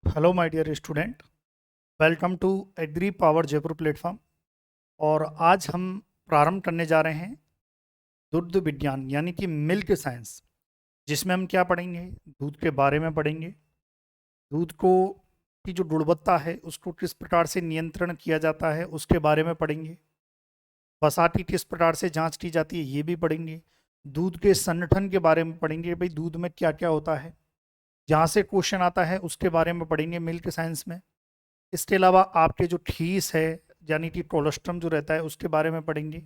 Hello my dear student, welcome to agri power Jaipur platform. और आज हम प्रारंभ करने जा रहे हैं दुग्ध विज्ञान यानी कि मिल्क साइंस, जिसमें हम क्या पढ़ेंगे? दूध के बारे में पढ़ेंगे। दूध को की जो गुणवत्ता है उसको किस प्रकार से नियंत्रण किया जाता है उसके बारे में पढ़ेंगे। बसाती किस प्रकार से जांच की जाती है ये भी पढ़ेंगे। दूध के संगठन के बारे में पढ़ेंगे, भाई दूध में क्या क्या होता है, जहाँ से क्वेश्चन आता है उसके बारे में पढ़ेंगे मिल्क साइंस में। इसके अलावा आपके जो ठीस है यानी कि कोलोस्ट्रम जो रहता है उसके बारे में पढ़ेंगे।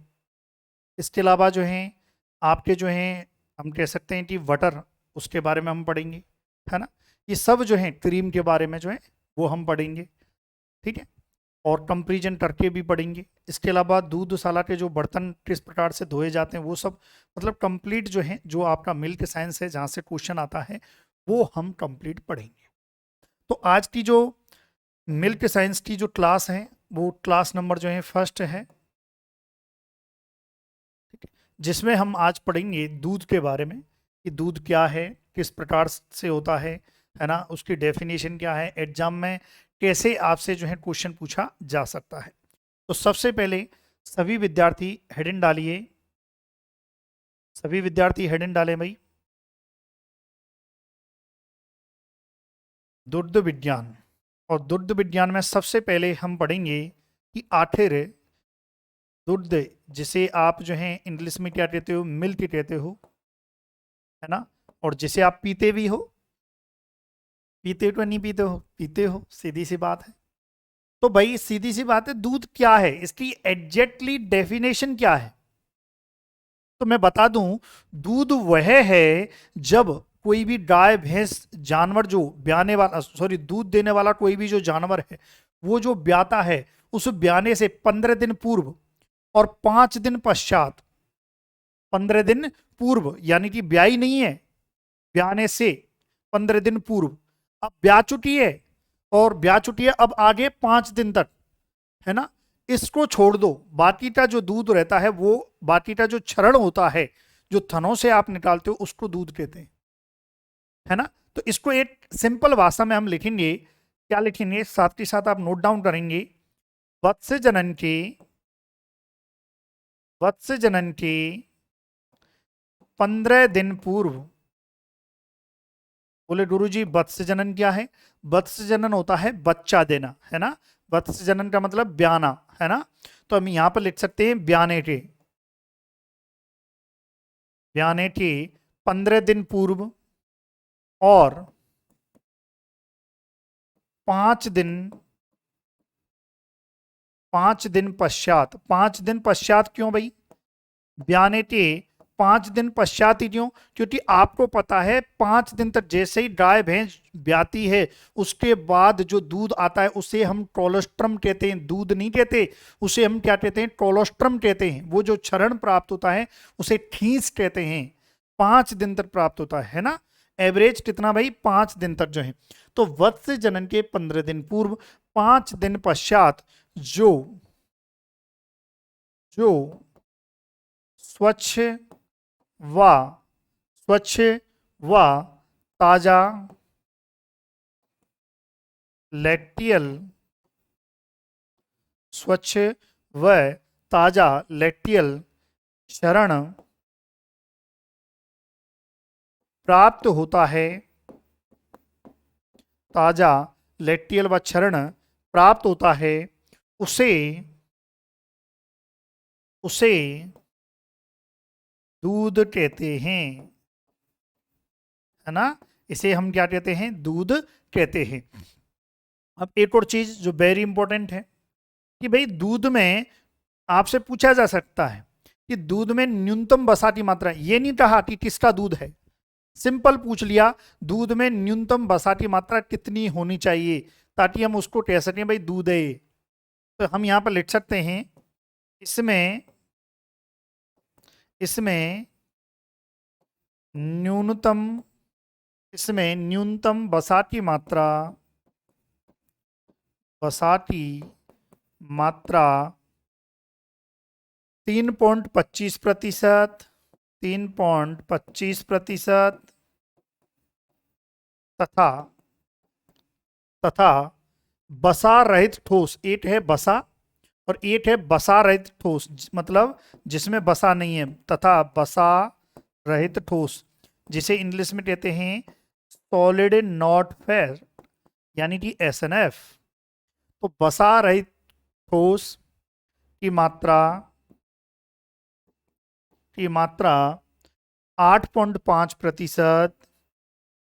इसके अलावा जो है आपके जो हैं, हम कह सकते हैं कि वटर, उसके बारे में हम पढ़ेंगे, है ना। ये सब जो है क्रीम के बारे में जो है वो हम पढ़ेंगे, ठीक है। और कंपेरिजन करके भी पढ़ेंगे। इसके अलावा दूधशाला के जो बर्तन किस प्रकार से धोए जाते हैं वो सब, मतलब कंप्लीट जो है, जो आपका मिल्क साइंस है जहाँ से क्वेश्चन आता है वो हम कंप्लीट पढ़ेंगे। तो आज की जो मिल्क साइंस की जो क्लास है वो क्लास नंबर जो है फर्स्ट है, ठीक है। जिसमें हम आज पढ़ेंगे दूध के बारे में कि दूध क्या है, किस प्रकार से होता है ना, उसकी डेफिनेशन क्या है, एग्जाम में कैसे आपसे जो है क्वेश्चन पूछा जा सकता है। तो सबसे पहले सभी विद्यार्थी हेडिंग डालिए, सभी विद्यार्थी हेडिंग डालें भाई। दुग्ध विज्ञान। और दुग्ध विज्ञान में सबसे पहले हम पढ़ेंगे कि आखिर दुग्ध, जिसे आप जो है इंग्लिश में क्या कहते हो, मिल्क कहते हो, है ना। और जिसे आप पीते भी हो, पीते तो नहीं पीते हो, पीते हो, सीधी सी बात है। तो भाई सीधी सी बात है, दूध क्या है, इसकी एग्जैक्टली डेफिनेशन क्या है? तो मैं बता दूं, दूध वह है जब कोई भी गाय भैंस जानवर जो ब्याने वाला, सॉरी, दूध देने वाला कोई भी जो जानवर है वो जो ब्याता है, उस ब्याने से 15 दिन पूर्व और 5 दिन पश्चात, 15 दिन पूर्व यानी कि ब्याई नहीं है, ब्याने से 15 दिन पूर्व, अब ब्याह चुकी है, और ब्याह चुकी है अब आगे 5 दिन तक, है ना। इसको छोड़ दो, बाकी का जो दूध रहता है वो, बाकी का जो क्षरण होता है, जो थनों से आप निकालते हो उसको दूध कहते हैं, है ना। तो इसको एक सिंपल भाषा में हम लिखेंगे, क्या लिखेंगे, साथ के साथ आप नोट डाउन करेंगे। वत्स जनन के, वत्स जनन के 15 दिन पूर्व, बोले गुरुजी वत्स जनन क्या है? वत्स जनन होता है बच्चा देना, है ना। वत्स जनन का मतलब ब्याना, है ना। तो हम यहां पर लिख सकते हैं ब्याने के, ब्याने के 15 दिन पूर्व और 5 दिन, 5 दिन पश्चात। 5 दिन पश्चात क्यों भाई? ब्याने के 5 दिन पश्चात ही क्यों? क्योंकि आपको पता है 5 दिन तक जैसे ही गाय भैंस ब्याती है उसके बाद जो दूध आता है उसे हम कोलोस्ट्रम कहते हैं, दूध नहीं कहते। उसे हम क्या कहते हैं? कोलोस्ट्रम कहते हैं। वो जो क्षरण प्राप्त होता है उसे ठीस कहते हैं। 5 दिन तक प्राप्त होता है ना। एवरेज कितना भाई? 5 दिन तक जो है। तो वत्स जनन के 15 दिन पूर्व, 5 दिन पश्चात जो, जो स्वच्छ व, स्वच्छ व ताजा लैक्टियल, स्वच्छ व ताजा लैक्टियल शरण प्राप्त होता है, ताजा लैक्टियल व क्षरण प्राप्त होता है, उसे, उसे दूध कहते हैं, है ना। इसे हम क्या कहते हैं? दूध कहते हैं। अब एक और चीज जो वेरी इंपॉर्टेंट है कि भाई दूध में आपसे पूछा जा सकता है कि दूध में न्यूनतम वसा की मात्रा, ये नहीं कहा कि किसका दूध है, सिंपल पूछ लिया दूध में न्यूनतम वसा की मात्रा कितनी होनी चाहिए ताकि हम उसको कह सकें भाई दूध है। तो हम यहां पर लिख सकते हैं, इसमें, इसमें न्यूनतम, इसमें न्यूनतम वसा की मात्रा, वसा की मात्रा 3.25%, 3.25% तथा तथा बसा रहित ठोस, एक है बसा और एक है बसा रहित ठोस, मतलब जिसमें बसा नहीं है, तथा बसा रहित ठोस जिसे इंग्लिश में कहते हैं सॉलिड नॉट फेयर, यानी कि SNF। तो बसा रहित ठोस की मात्रा 8.5%,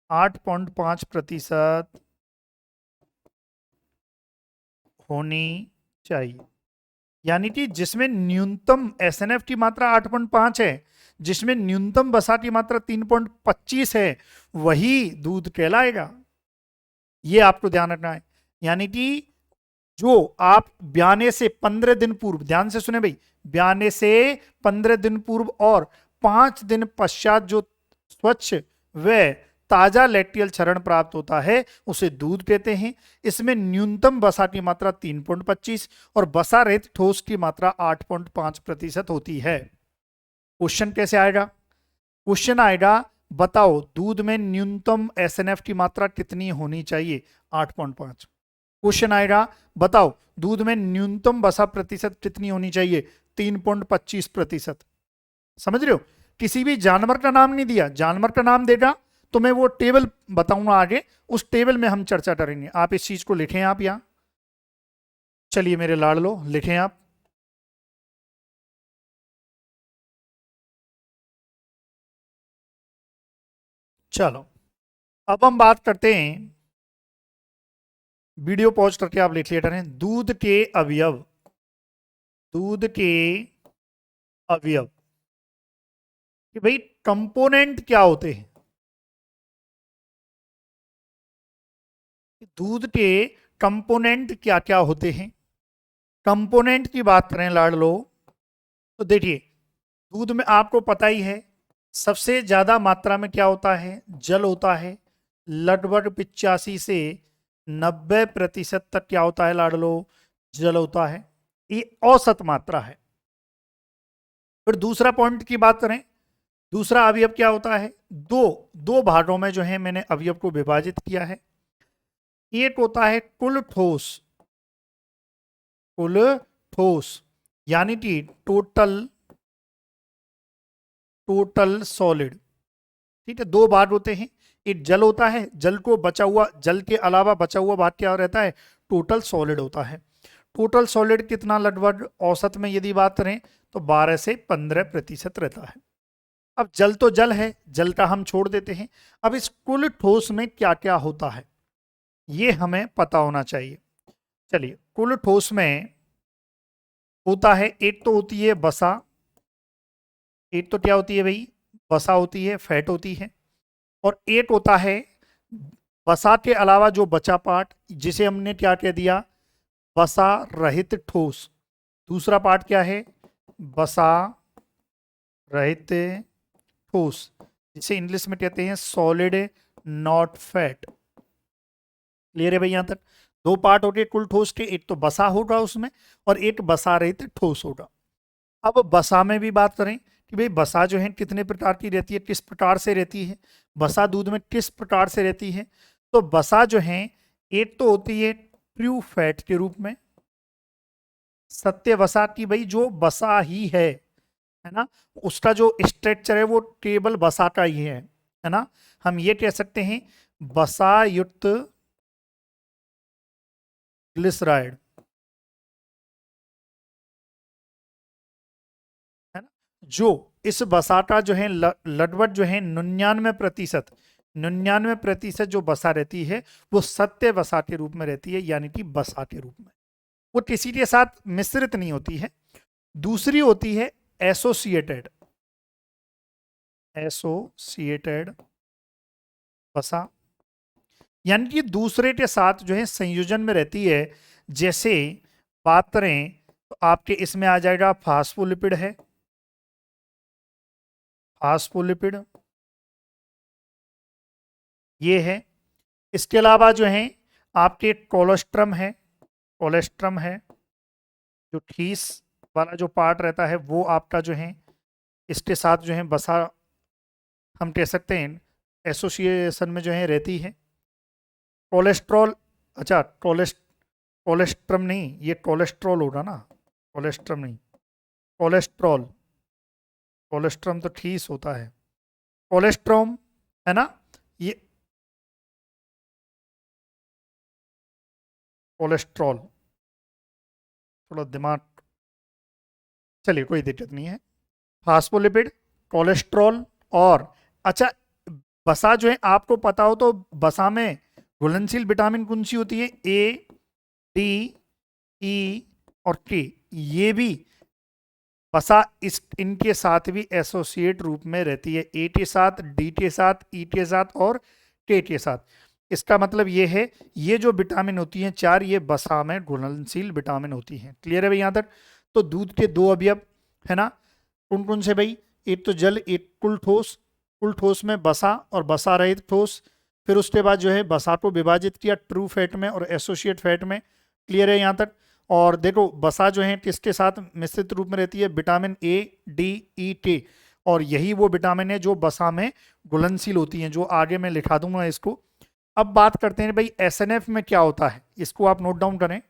8.5% होनी चाहिए, यानी कि जिसमें न्यूनतम SNF की मात्रा 8.5 है, जिसमें न्यूनतम बसा की मात्रा 3.25 है, वही दूध कहलाएगा। ये आपको ध्यान रखना है। यानी कि जो आप ब्याने से 15 दिन पूर्व, ध्यान से सुने भाई, ब्याने से 15 दिन पूर्व और 5 दिन पश्चात जो स्वच्छ व ताजा लैक्टियल क्षरण प्राप्त होता है उसे दूध कहते हैं। इसमें न्यूनतम बसा की मात्रा 3.25 और बसा रहित ठोस की मात्रा 8.5% होती है। क्वेश्चन कैसे आएगा? क्वेश्चन आएगा, बताओ दूध में न्यूनतम SNF की मात्रा कितनी होनी चाहिए? 8.5। क्वेश्चन आएगा, बताओ दूध में न्यूनतम बसा प्रतिशत कितनी होनी चाहिए? 3.25%। समझ रहे हो? किसी भी जानवर का नाम नहीं दिया, जानवर का नाम देगा तो मैं वो टेबल बताऊंगा आगे, उस टेबल में हम चर्चा करेंगे। आप इस चीज को लिखें, आप यहां, चलिए मेरे लाडलो लिखें आप। चलो अब हम बात करते हैं, वीडियो पॉज करके आप लिख लिया करें, दूध के अवयव, दूध के अवयव कि भाई कंपोनेंट क्या होते हैं, दूध के कंपोनेंट क्या क्या होते हैं। कंपोनेंट की बात करें लाडलो, तो देखिए दूध में आपको पता ही है सबसे ज्यादा मात्रा में क्या होता है? जल होता है। लगभग 85 से 90% तक क्या होता है लाडलो? जल होता है। ये औसत मात्रा है। फिर दूसरा पॉइंट की बात करें, दूसरा अवयव क्या होता है? दो दो भागों में जो है मैंने अवयव को विभाजित किया है। एक होता है कुल ठोस, कुल ठोस यानी कि टोटल, टोटल सॉलिड। ठीक है, दो भाग होते हैं, एक जल होता है, जल को बचा हुआ, जल के अलावा बचा हुआ भाग क्या रहता है? टोटल सॉलिड होता है। टोटल सॉलिड कितना लगभग औसत में यदि बात करें तो 12 से 15% रहता है। अब जल तो जल है, जल का हम छोड़ देते हैं। अब इस कुल ठोस में क्या क्या होता है ये हमें पता होना चाहिए। चलिए, कुल ठोस में होता है, एक तो होती है बसा, एक तो क्या होती है भाई? बसा होती है, फैट होती है। और एक होता है बसा के अलावा जो बचा पार्ट, जिसे हमने क्या कह दिया? बसा रहित ठोस। दूसरा पार्ट क्या है? बसा रहित ठोस, जिसे इंग्लिश में कहते हैं सॉलिड नॉट फैट। क्लियर है भाई? यहां तक दो पार्ट हो गए कुल ठोस के, एक तो बसा होगा उसमें और एक बसा रहित ठोस होगा। अब बसा में भी बात करें कि भाई बसा जो है कितने प्रकार की रहती है, किस प्रकार से रहती है, बसा दूध में किस प्रकार से रहती है। तो बसा जो है एक तो होती है ट्रू फैट के रूप में, सत्य वसा की भाई जो बसा ही है ना, उसका जो स्ट्रक्चर है वो टेबल बसा का ही है ना। हम ये कह सकते हैं बसा युक्त ग्लिसराइड, है ना। जो इस बसा का जो है लगभग जो है 99%, 99% जो बसा रहती है वो सत्य बसा के रूप में रहती है, यानी कि बसा के रूप में, वो किसी के साथ मिश्रित नहीं होती है। दूसरी होती है एसोसिएटेड, एसोसिएटेड बसा, यानी कि दूसरे के साथ जो है संयोजन में रहती है। जैसे बात करें तो आपके इसमें आ जाएगा फास्फोलिपिड है, फास्फोलिपिड ये है। इसके अलावा जो है आपके कोलेस्ट्रम है, कोलेस्ट्रम है, जो ठीस वाला जो पार्ट रहता है वो आपका जो है इसके साथ जो है बसा, हम कह सकते हैं एसोसिएशन में जो है रहती है। कोलेस्ट्रॉल अच्छा कोलेस्ट्रम नहीं, ये कोलेस्ट्रॉल होगा ना, कोलेस्ट्रम नहीं, कोलेस्ट्रॉल, कोलेस्ट्रम तो ठीस होता है, कोलेस्ट्रॉम है ना ये, कोलेस्ट्रॉल, थोड़ा दिमाग, चलिए कोई दिक्कत नहीं है। फास्फोलिपिड, कोलेस्ट्रॉल और अच्छा, वसा जो है आपको पता हो तो वसा में घुलनशील विटामिन कौन सी होती है? ए, डी, ई और के। ये भी वसा इस इनके साथ भी एसोसिएट रूप में रहती है, ए के साथ, डी के साथ, ई के साथ और के साथ। इसका मतलब ये है, ये जो विटामिन होती हैं चार, ये वसा में घुलनशील विटामिन होती हैं। क्लियर है भाई यहाँ तक? तो दूध के दो अवयव है ना, कौन कौन से भाई? एक तो जल, एक कुल ठोस, कुल ठोस में वसा और वसा रहित ठोस, फिर उसके बाद जो है वसा को विभाजित किया ट्रू फैट में और एसोसिएट फैट में। क्लियर है यहाँ तक? और देखो वसा जो है किसके साथ मिश्रित रूप में रहती है? विटामिन ए, डी, ई, के, और यही वो विटामिन है जो वसा में घुलनशील होती हैं, जो आगे मैं लिखा दूंगा इसको। अब बात करते हैं भाई एसएनएफ में क्या होता है, इसको आप नोट डाउन करें।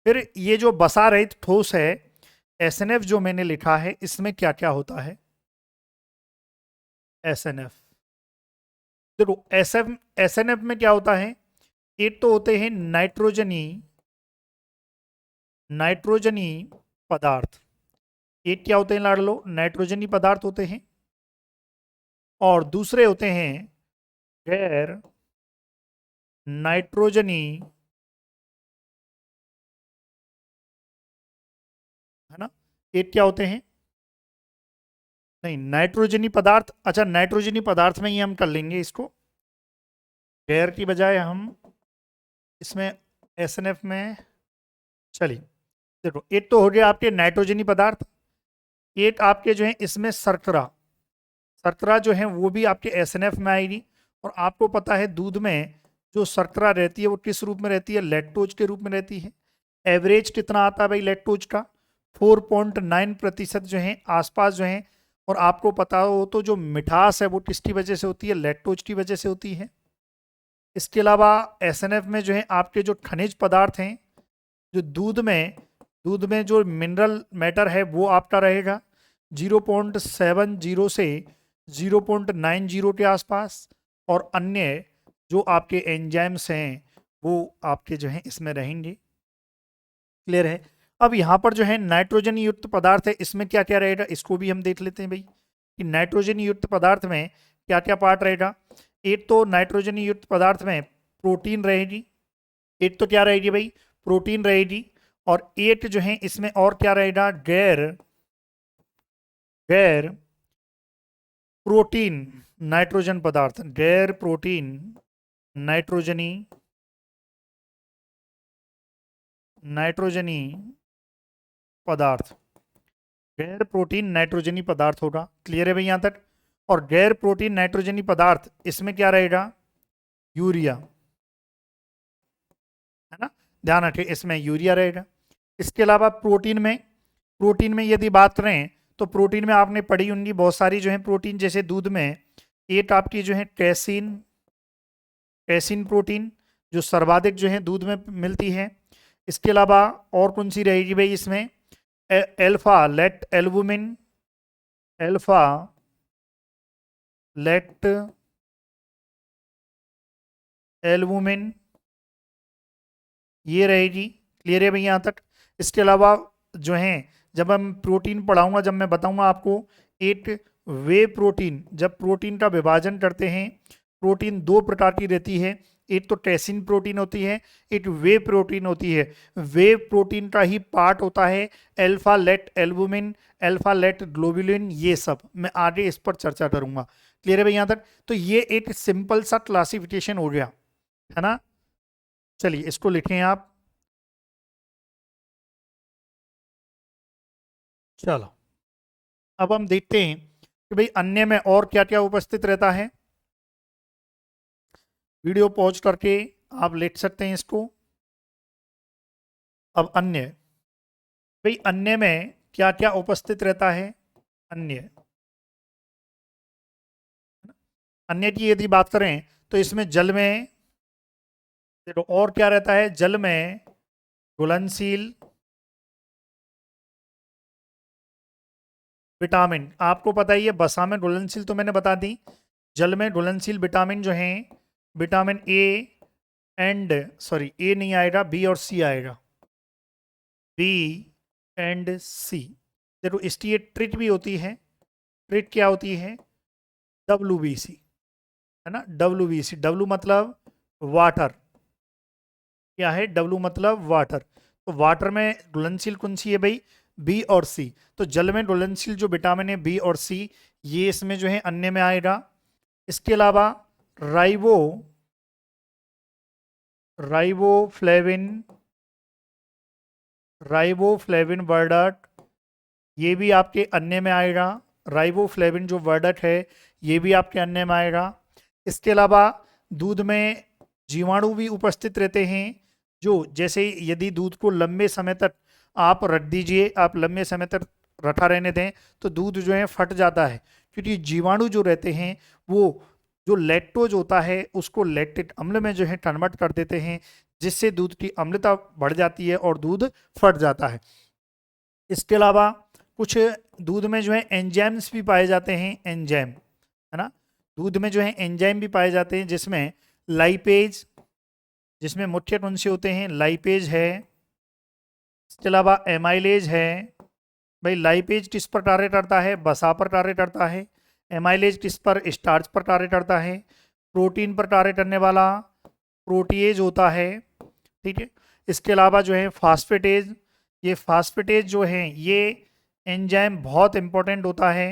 फिर ये जो वसा रहित ठोस है एसएनएफ जो मैंने लिखा है, इसमें क्या क्या होता है? एसएनएफ, देखो एसएनएफ में क्या होता है? एक तो होते हैं नाइट्रोजनी, नाइट्रोजनी पदार्थ। एक क्या होते हैं लाड़ लो? नाइट्रोजनी पदार्थ होते हैं। और दूसरे होते हैं गैर नाइट्रोजनी, है ना? एक क्या होते हैं? नहीं, नाइट्रोजनी पदार्थ, अच्छा नाइट्रोजनी पदार्थ में ही हम कर लेंगे इसको, गैर की बजाय हम इसमें एसएनएफ में। चलिए देखो, एक तो हो गया आपके नाइट्रोजनी पदार्थ, एक आपके जो है इसमें शर्करा, शर्करा जो है वो भी आपके एसएनएफ में आएगी। और आपको पता है दूध में जो शर्करा रहती है वो किस रूप में रहती है? लैक्टोज के रूप में रहती है। एवरेज कितना आता है भाई लैक्टोज का? 4.9% जो है आसपास जो है। और आपको पता हो तो जो मिठास है वो किसकी वजह से होती है? लैक्टोज की वजह से होती है। इसके अलावा एसएनएफ में जो है आपके जो खनिज पदार्थ हैं, जो दूध में जो मिनरल मैटर है वो आपका रहेगा 0.70 से 0.90 के आसपास। और अन्य जो आपके एंजाइम्स हैं वो आपके जो हैं इसमें रहेंगे। क्लियर है? अब यहाँ पर जो है नाइट्रोजन युक्त पदार्थ है, इसमें क्या क्या रहेगा इसको भी हम देख लेते हैं भाई, कि नाइट्रोजन युक्त पदार्थ में क्या क्या पार्ट रहेगा। एक तो नाइट्रोजन युक्त पदार्थ में प्रोटीन रहेगी, एक तो क्या रहेगी भाई? प्रोटीन रहेगी। और एक जो है इसमें और क्या रहेगा? गैर गैर प्रोटीन नाइट्रोजन पदार्थ, गैर प्रोटीन नाइट्रोजनी नाइट्रोजनी पदार्थ, गैर प्रोटीन नाइट्रोजनी पदार्थ होगा। क्लियर है भाई यहाँ तक? और गैर प्रोटीन नाइट्रोजनी पदार्थ इसमें क्या रहेगा? यूरिया, है ना? ध्यान रखें इसमें यूरिया रहेगा। इसके अलावा प्रोटीन में यदि बात करें तो प्रोटीन में आपने पढ़ी होंगी बहुत सारी जो है प्रोटीन, जैसे दूध में एक आपकी जो है कैसीन, कैसीन प्रोटीन जो सर्वाधिक जो है दूध में मिलती है। इसके अलावा और कौन सी रहेगी भाई इसमें? Alpha lactalbumin, alpha lactalbumin ये रहेगी। क्लियर है भाई यहाँ तक? इसके अलावा जो है जब हम प्रोटीन पढ़ाऊंगा, जब मैं बताऊंगा आपको, एक वे प्रोटीन, जब प्रोटीन का विभाजन करते हैं, प्रोटीन दो प्रकार की रहती है, एक तो टेसिन प्रोटीन होती है, एक वे प्रोटीन होती है। वे प्रोटीन का ही पार्ट होता है alpha lactalbumin, alpha lactoglobulin, ये सब मैं आगे इस पर चर्चा करूंगा। क्लियर है भाई यहाँ तक? तो ये एक सिंपल सा क्लासिफिकेशन हो गया, है ना? चलिए इसको लिखें आप। चलो अब हम देखते हैं कि भाई अन्य में और क्या क्या उपस्थित रहता है। वीडियो पॉज करके आप लिख सकते हैं इसको। अब अन्य, भाई अन्य में क्या क्या उपस्थित रहता है? अन्य, अन्य की यदि बात करें तो इसमें जल में देखो और क्या रहता है, जल में घुलनशील विटामिन, आपको पता ही है, बसा में घुलनशील तो मैंने बता दी, जल में घुलनशील विटामिन जो हैं, विटामिन ए एंड सॉरी ए नहीं आएगा, बी और सी आएगा, बी एंड सी। देखो इसकी एक ट्रिक भी होती है, ट्रिक क्या होती है, WBC, है ना, WBC, डब्लू मतलब वाटर, क्या है, डब्लू मतलब वाटर, तो वाटर में घुलनशील कौन सी है भाई, बी और सी, तो जल में घुलनशील जो विटामिन है बी और सी, ये इसमें जो है अन्य में आएगा। इसके अलावा राइबो राइबोफ्लेविन राइबोफ्लेविन वर्डट, ये भी आपके अन्य में आएगा, राइबोफ्लेविन जो वर्डट है ये भी आपके अन्य में आएगा। इसके अलावा दूध में जीवाणु भी उपस्थित रहते हैं, जो जैसे यदि दूध को लंबे समय तक आप रख दीजिए, आप लंबे समय तक रखा रहने दें तो दूध जो है फट जाता है, क्योंकि जीवाणु जो रहते हैं वो जो लैक्टोज होता है उसको लैक्टिक अम्ल में जो है कन्वर्ट कर देते हैं, जिससे दूध की अम्लता बढ़ जाती है और दूध फट जाता है। इसके अलावा कुछ दूध में जो है एंजाइम्स भी पाए जाते हैं, एंजाइम, है ना, दूध में जो है एंजाइम भी पाए जाते हैं, जिसमें लाइपेज, जिसमें मुख्य कौन से होते हैं, लाइपेज है, इसके अलावा एमाइलेज है। भाई लाइपेज किस पर कार्य करता है, बसा पर कार्य करता है, एमाइलेज किस पर, स्टार्च पर कार्य करता है, प्रोटीन पर कार्य करने वाला प्रोटीएज होता है, ठीक है। इसके अलावा जो है फास्फेटेज, ये फास्फेटेज जो है ये एंजाइम बहुत इंपॉर्टेंट होता है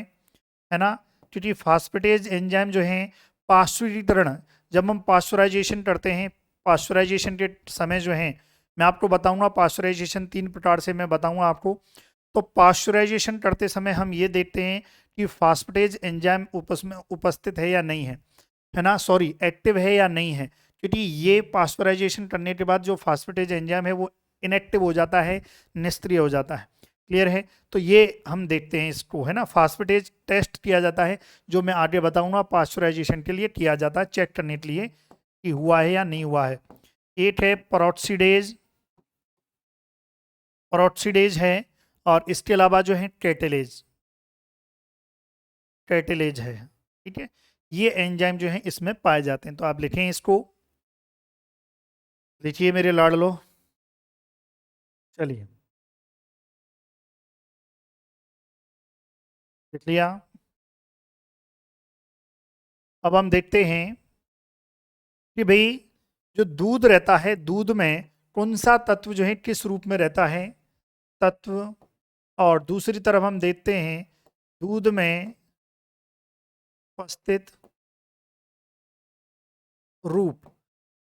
ना, क्योंकि फास्फेटेज एंजाइम जो है पाश्चुरीकरण, जब हम पाश्चराइजेशन करते हैं, पाश्चराइजेशन के समय जो है मैं आपको बताऊंगा, पाश्चराइजेशन 3 प्रकार से मैं बताऊंगा आपको। तो पाश्चराइजेशन करते समय हम ये देखते हैं कि फास्फेटेज एंजाइम उपस्थित है या नहीं है ना, सॉरी एक्टिव है या नहीं है, क्योंकि ये पाश्चराइजेशन करने के बाद जो फास्फेटेज एंजाइम है वो इनएक्टिव हो जाता है, निष्क्रिय हो जाता है, क्लियर है। तो ये हम देखते हैं इसको, है ना, फास्फेटेज टेस्ट किया जाता है, जो मैं आगे बताऊंगा पाश्चराइजेशन के लिए किया जाता है, चेक करने के लिए कि हुआ है या नहीं हुआ है। एक है पेरोक्सीडेज, पेरोक्सीडेज है, और इसके अलावा जो है कैटेलेज, कैटेलेज है, ठीक है, ये एंजाइम जो है इसमें पाए जाते हैं। तो आप लिखें इसको, लिखिए मेरे लाडलो, चलिए लिख लिया। अब हम देखते हैं कि भाई जो दूध रहता है, दूध में कौन सा तत्व जो है किस रूप में रहता है, तत्व, और दूसरी तरफ हम देखते हैं दूध में उपस्थित रूप,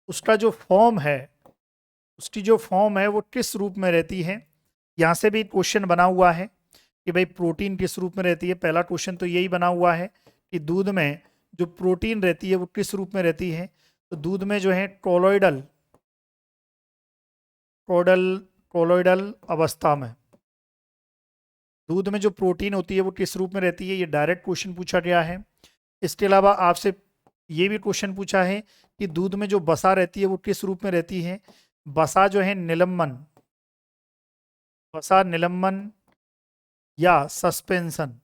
उसका जो फॉर्म है, उसकी जो फॉर्म है वो किस रूप में रहती है। यहाँ से भी क्वेश्चन बना हुआ है कि भाई प्रोटीन किस रूप में रहती है, पहला क्वेश्चन तो यही बना हुआ है कि दूध में जो प्रोटीन रहती है वो किस रूप में रहती है। तो दूध में जो है कोलोइडल कोडल कोलोइडल अवस्था में दूध में जो प्रोटीन होती है वो किस रूप में रहती है, ये डायरेक्ट क्वेश्चन पूछा गया है। इसके अलावा आपसे ये भी क्वेश्चन पूछा है कि दूध में जो बसा रहती है वो किस रूप में रहती है, बसा जो है निलंबन, बसा निलंबन या सस्पेंशन,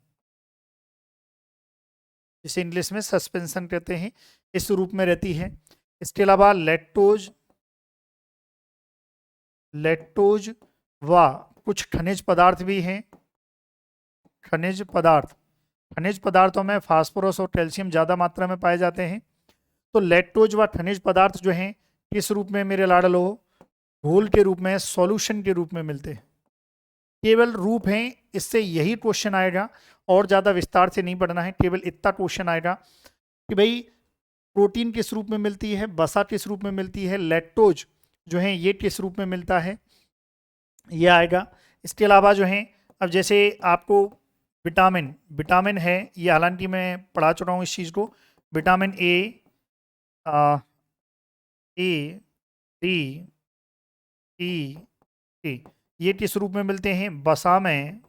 जिसे इंग्लिश में सस्पेंशन कहते हैं, इस रूप में रहती है। इसके अलावा लैक्टोज, लैक्टोज व कुछ खनिज पदार्थ भी हैं, खनिज पदार्थ, खनिज पदार्थों में फास्फोरस और कैल्शियम ज़्यादा मात्रा में पाए जाते हैं। तो लैक्टोज व खनिज पदार्थ जो हैं किस रूप में मेरे लाडलो, घोल के रूप में, सॉल्यूशन के रूप में मिलते हैं। केवल रूप हैं, इससे यही क्वेश्चन आएगा, और ज़्यादा विस्तार से नहीं पढ़ना है, केवल इतना क्वेश्चन आएगा कि भाई प्रोटीन किस रूप में मिलती है, बसा किस रूप में मिलती है, लैक्टोज जो है ये किस रूप में मिलता है, ये आएगा। इसके अलावा जो है अब जैसे आपको विटामिन, विटामिन है, ये हालांकि मैं पढ़ा चुका हूँ इस चीज़ को, vitamin A, A, D, E, T, ये किस रूप में मिलते हैं, बसा में,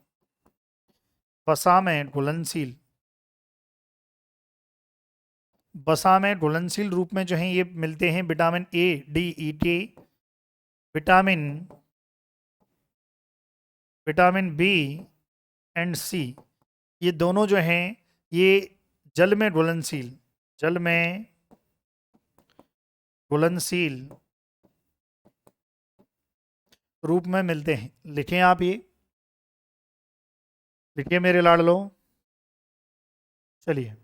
बसा में घुलनशील, वसा में घुलनशील रूप में जो है ये मिलते हैं विटामिन ए, डी, ई, के, विटामिन विटामिन बी एंड सी। ये दोनों जो हैं ये जल में घुलनशील, जल में घुलनशील रूप में मिलते हैं। लिखें आप, ये लिखिए मेरे लाडलो। चलिए,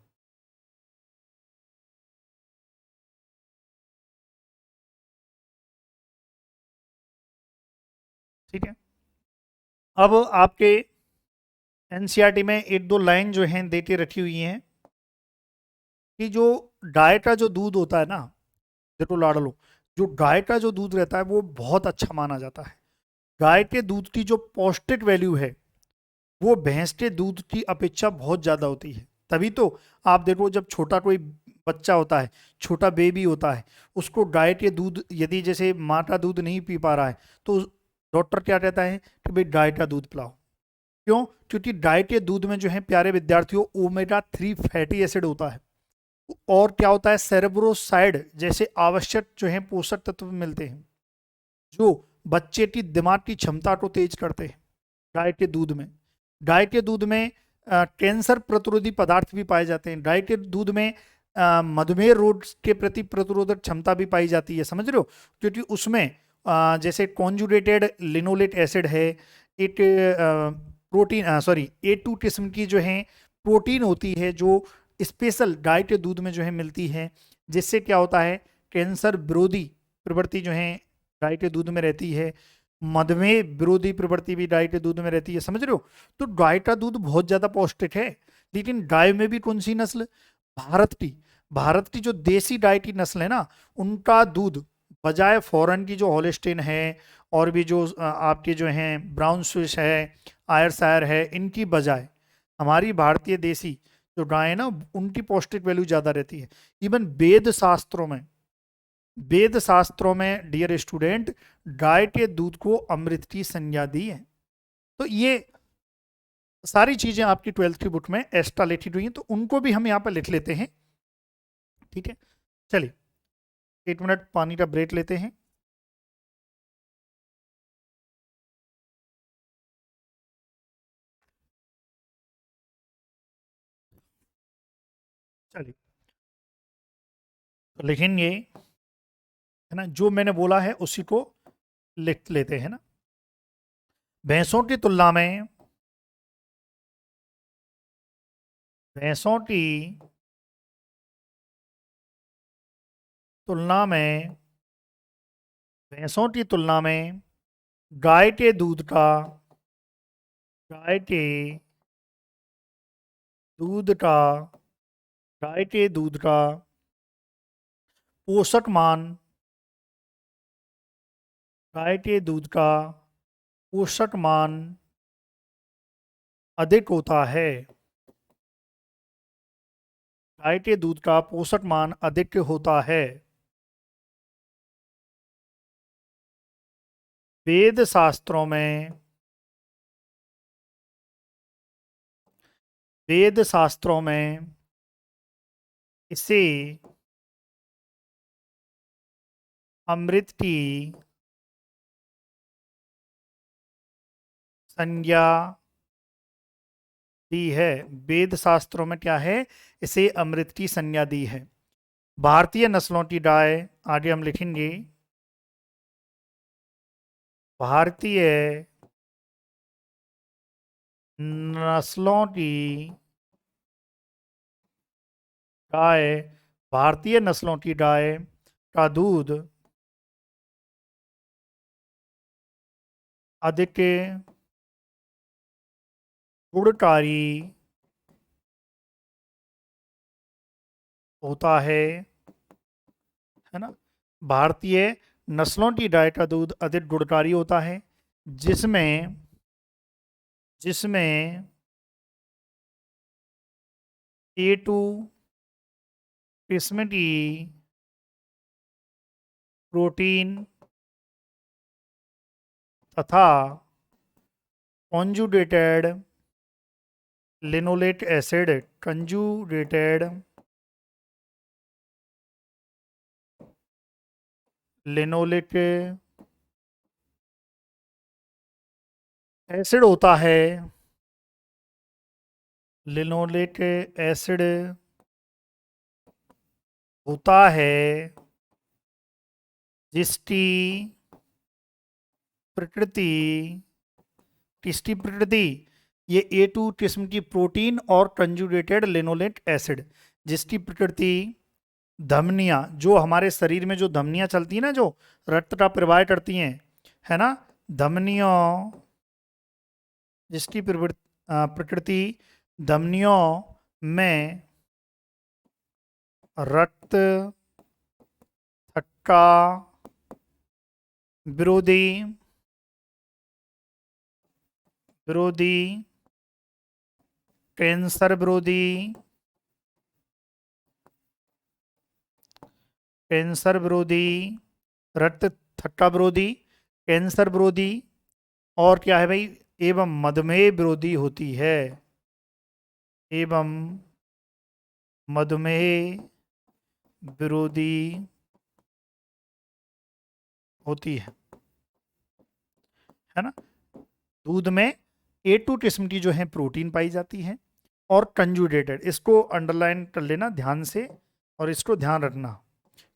ठीक है। अब आपके एनसीईआरटी में एक दो लाइन जो हैं दे के रखी हुई हैं कि जो गाय का जो दूध होता है ना, देखो लाडलो, जो गाय का जो दूध रहता है वो बहुत अच्छा माना जाता है। गाय के दूध की जो पौष्टिक वैल्यू है वो भैंस के दूध की अपेक्षा बहुत ज़्यादा होती है। तभी तो आप देखो, जब छोटा कोई बच्चा होता है, छोटा बेबी होता है, उसको गाय के दूध, यदि जैसे माँ का दूध नहीं पी पा रहा है तो डॉक्टर क्या कहता है कि भाई गाय का दूध पिलाओ। क्यों? क्योंकि गाय के दूध में जो है प्यारे विद्यार्थियों ओमेगा 3 फैटी एसिड होता है, और क्या होता है, सेरेब्रोसाइड जैसे आवश्यक जो है पोषक तत्व मिलते हैं जो बच्चे की दिमाग की क्षमता को तेज करते हैं। गाय के दूध में, गाय के दूध में कैंसर प्रतिरोधी पदार्थ भी पाए जाते हैं। गाय के दूध में मधुमेह रोग के प्रति प्रतिरोधक क्षमता भी पाई जाती है, समझ रहे हो? क्योंकि उसमें जैसे कॉन्जुगेटेड लिनोलेट एसिड है, एक प्रोटीन, सॉरी, A2 किस्म की जो है प्रोटीन होती है जो स्पेशल गाय के दूध में जो है मिलती है, जिससे क्या होता है, कैंसर विरोधी प्रवृत्ति जो है गाय के दूध में रहती है। मधुमेह विरोधी प्रवृत्ति भी गाय के दूध में रहती है, समझ रहे हो? तो गाय का दूध बहुत ज्यादा पौष्टिक है। लेकिन गाय में भी कौन सी नस्ल? भारत की, भारत की जो देसी गाय की नस्ल है ना, उनका दूध बजाय फॉरेन की जो हॉलिस्टीन है और भी जो आपके जो हैं ब्राउन स्विस है, आयरशायर है, इनकी बजाय हमारी भारतीय देसी जो गाय है ना, उनकी पौष्टिक वैल्यू ज्यादा रहती है। इवन वेद शास्त्रों में डियर स्टूडेंट, गाय के दूध को अमृत की संज्ञा दी है। तो ये सारी चीजें आपकी 12th की बुक में एक्स्ट्रा लिखी हुई हैं, तो उनको भी हम यहाँ पर लिख लेते हैं, ठीक है। चलिए, 1 मिनट पानी का ब्रेक लेते हैं। चलिए, तो लिखेंगे, है ना, जो मैंने बोला है उसी को लिख लेते हैं ना। भैंसों की तुलना में, भैंसों की तुलना में भैंसों की तुलना में गाय के दूध का, गाय के दूध का गाय के दूध का पोषक मान, गाय के दूध का पोषक मान अधिक होता है। गाय के दूध का पोषक मान अधिक होता है। वेद शास्त्रों में, वेद शास्त्रों में इसे अमृत की संज्ञा दी है। वेद शास्त्रों में क्या है, इसे अमृत की संज्ञा दी है। भारतीय नस्लों की गाय, आगे हम लिखेंगे, भारतीय नस्लों की गाय, भारतीय नस्लों की गाय का दूध अधिक गुणकारी होता है ना। भारतीय नस्लों की गाय का दूध अधिक गुणकारी होता है, जिसमें जिसमें A2 किस्म की प्रोटीन तथा conjugated linoleate acid, conjugated linoleic acid होता है, लिनोलिक एसिड होता है जिसकी प्रकृति, किसकी प्रकृति, ये A2 किस्म की प्रोटीन और कंजुगेटेड लिनोलेट एसिड, जिसकी प्रकृति धमनियां, जो हमारे शरीर में जो धमनियां चलती हैं ना, जो रक्त का प्रवाह करती हैं, है ना, धमनियों, जिसकी प्रकृति धमनियों में रक्त थक्का विरोधी विरोधी कैंसर विरोधी, कैंसर विरोधी, रक्त थक्का विरोधी, कैंसर विरोधी, और क्या है भाई, एवं मधुमेह विरोधी होती है, एवं मधुमेह विरोधी होती है ना। दूध में A2 किस्म की जो है प्रोटीन पाई जाती है और कंजुगेटेड, इसको अंडरलाइन कर लेना ध्यान से और इसको ध्यान रखना,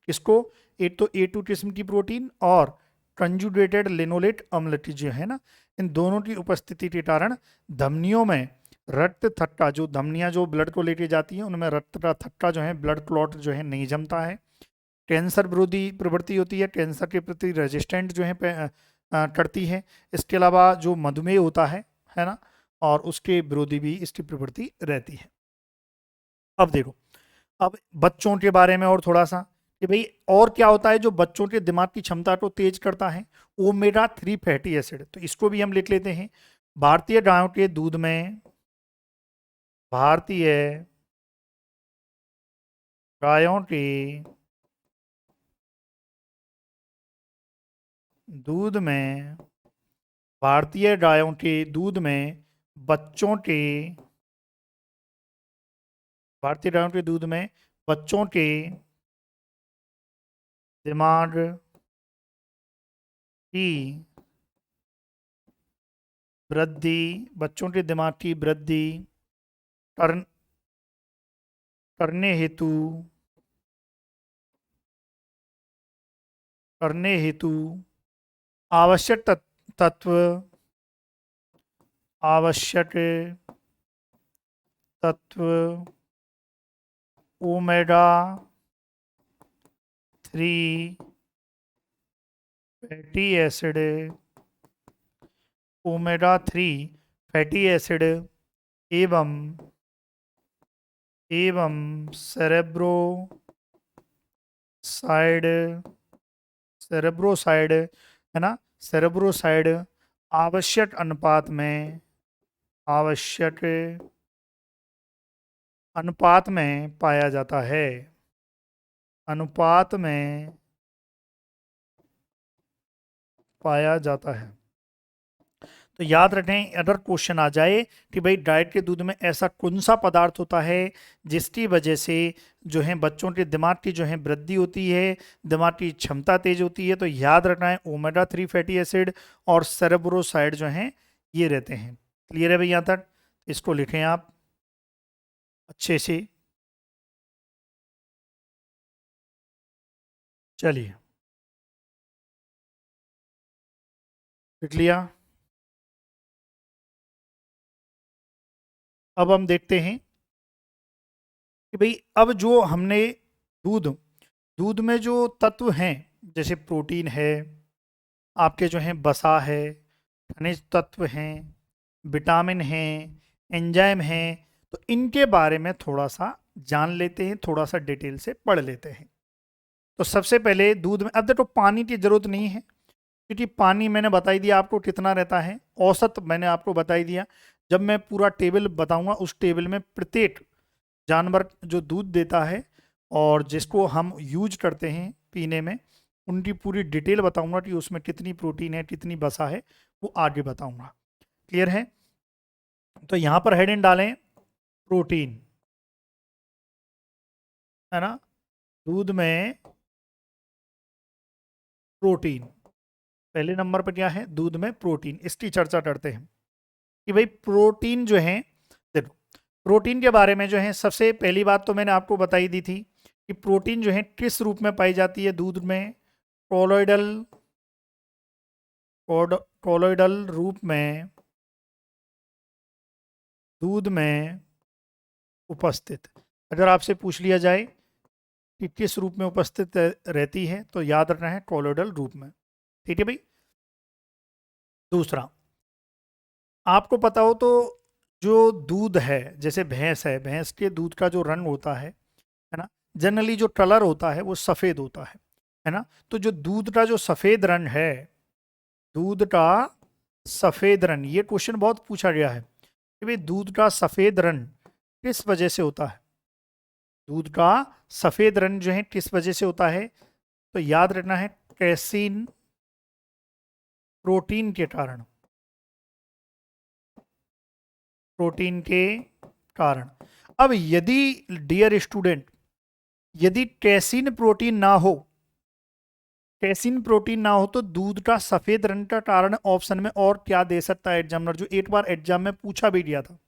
इसको, एक तो A2 किस्म की प्रोटीन और कंजुगेटेड लिनोलेट अम्ल की जो है ना, इन दोनों की उपस्थिति के कारण धमनियों में रक्त थक्का, जो धमनियां जो ब्लड को लेके जाती हैं उनमें रक्त का थक्का जो है, ब्लड क्लॉट जो है नहीं जमता है, कैंसर विरोधी प्रवृत्ति होती है, कैंसर के प्रति रेजिस्टेंट जो है करती है, इसके अलावा जो मधुमेह होता है ना, और उसके विरोधी भी इसकी प्रवृत्ति रहती है। अब देखो, अब बच्चों के बारे में और थोड़ा सा कि भाई और क्या होता है जो बच्चों के दिमाग की क्षमता को तेज करता है, ओमेगा 3 फैटी एसिड, तो इसको भी हम लिख लेते हैं। भारतीय गायों के दूध में, भारतीय गायों के दूध में, भारतीय गायों के दूध में बच्चों के, भारतीय गायों के दूध में बच्चों के दिमाग की वृद्धि, बच्चों के दिमाग की वृद्धि कर, करने हेतु, करने हेतु आवश्यक तत्व, आवश्यक तत्व omega 3 fatty acid, omega 3 fatty acid एवं सेरेब्रोसाइड, सेरेब्रोसाइड है ना, सेरेब्रोसाइड आवश्यक अनुपात में, आवश्यक अनुपात में पाया जाता है, अनुपात में पाया जाता है। तो याद रखें, अगर क्वेश्चन आ जाए कि भाई डाइट के दूध में ऐसा कौन सा पदार्थ होता है जिसकी वजह से जो है बच्चों के दिमाग की जो है वृद्धि होती है, दिमाग की क्षमता तेज होती है, तो याद रखना है ओमेगा 3 फैटी एसिड और सेरेब्रोसाइड जो हैं ये रहते हैं। क्लियर है भाई यहाँ तक, इसको लिखें आप अच्छे से। चलिए, लिख लिया। अब हम देखते हैं कि भाई अब जो हमने दूध, दूध में जो तत्व हैं जैसे प्रोटीन है, आपके जो हैं वसा है, खनिज तत्व हैं, विटामिन हैं, एंजाइम हैं, तो इनके बारे में थोड़ा सा जान लेते हैं, थोड़ा सा डिटेल से पढ़ लेते हैं। तो सबसे पहले दूध में, अब देखो पानी की जरूरत नहीं है क्योंकि पानी मैंने बताई दिया आपको कितना रहता है, औसत मैंने आपको बताई दिया। जब मैं पूरा टेबल बताऊंगा उस टेबल में प्रत्येक जानवर जो दूध देता है और जिसको हम यूज करते हैं पीने में, उनकी पूरी डिटेल बताऊंगा कि उसमें कितनी प्रोटीन है, कितनी वसा है, वो आगे बताऊंगा। क्लियर है? तो यहाँ पर हेडिंग डालें प्रोटीन, है ना, दूध में प्रोटीन। पहले नंबर पर क्या है, दूध में प्रोटीन। इसकी चर्चा करते हैं कि भाई प्रोटीन जो है, देखो प्रोटीन के बारे में जो है सबसे पहली बात तो मैंने आपको बताई दी थी कि प्रोटीन जो है किस रूप में पाई जाती है दूध में, कोलोइडल कोलोइडल रूप में दूध में उपस्थित। अगर आपसे पूछ लिया जाए कि किस रूप में उपस्थित रहती है तो याद रखना है कोलोइडल रूप में। ठीक है भाई। दूसरा, आपको पता हो तो जो दूध है, जैसे भैंस है, भैंस के दूध का जो रंग होता है ना, जनरली जो कलर होता है वो सफ़ेद होता है ना। तो जो दूध का जो सफ़ेद रंग है, दूध का सफ़ेद रंग, ये क्वेश्चन बहुत पूछा गया है कि भाई दूध का सफ़ेद रंग किस वजह से होता है, दूध का सफ़ेद रंग जो है किस वजह से होता है, तो याद रखना है कैसीन प्रोटीन के कारण, प्रोटीन के कारण। अब यदि डियर स्टूडेंट, यदि कैसीन प्रोटीन ना हो, कैसीन प्रोटीन ना हो तो दूध का सफेद रंग का कारण ऑप्शन में और क्या दे सकता है एग्जामिनर, जो एक बार एग्जाम में पूछा भी गया था,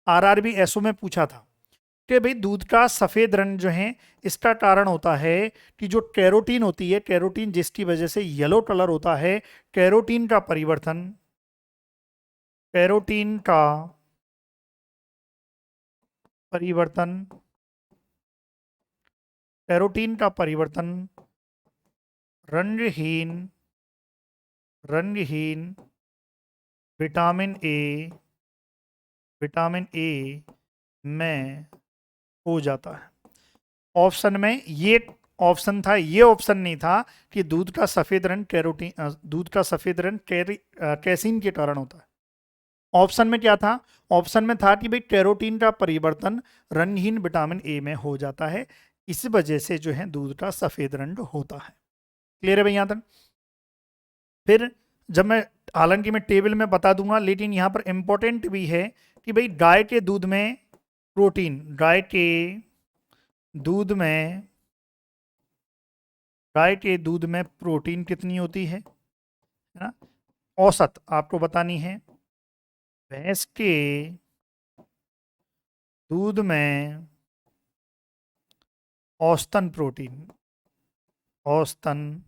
आरआरबी एसओ में पूछा था कि भाई दूध का सफेद रंग जो है इसका कारण होता है कि जो कैरोटीन होती है, कैरोटीन जिसकी वजह से येलो कलर होता है, कैरोटीन का परिवर्तन, कैरोटीन का परिवर्तन, कैरोटीन का परिवर्तन रंगहीन, रंगहीन विटामिन ए, विटामिन ए में हो जाता है। ऑप्शन में ये ऑप्शन था, ये ऑप्शन नहीं था कि दूध का सफेद रंग कैरोटीन, दूध का सफेद रंग कैसीन के कारण होता है। ऑप्शन में क्या था, ऑप्शन में था कि भाई कैरोटीन का परिवर्तन रंगहीन विटामिन ए में हो जाता है, इस वजह से जो है दूध का सफेद रंग होता है। क्लियर है भाई यहाँ तक। फिर जब मैं, हालांकि मैं टेबल में बता दूंगा, लेकिन यहाँ पर इंपॉर्टेंट भी है कि भाई गाय के दूध में प्रोटीन, गाय के दूध में, गाय के दूध में प्रोटीन कितनी होती है ना, औसत आपको बतानी है। भैंस के दूध में औसतन प्रोटीन, औसतन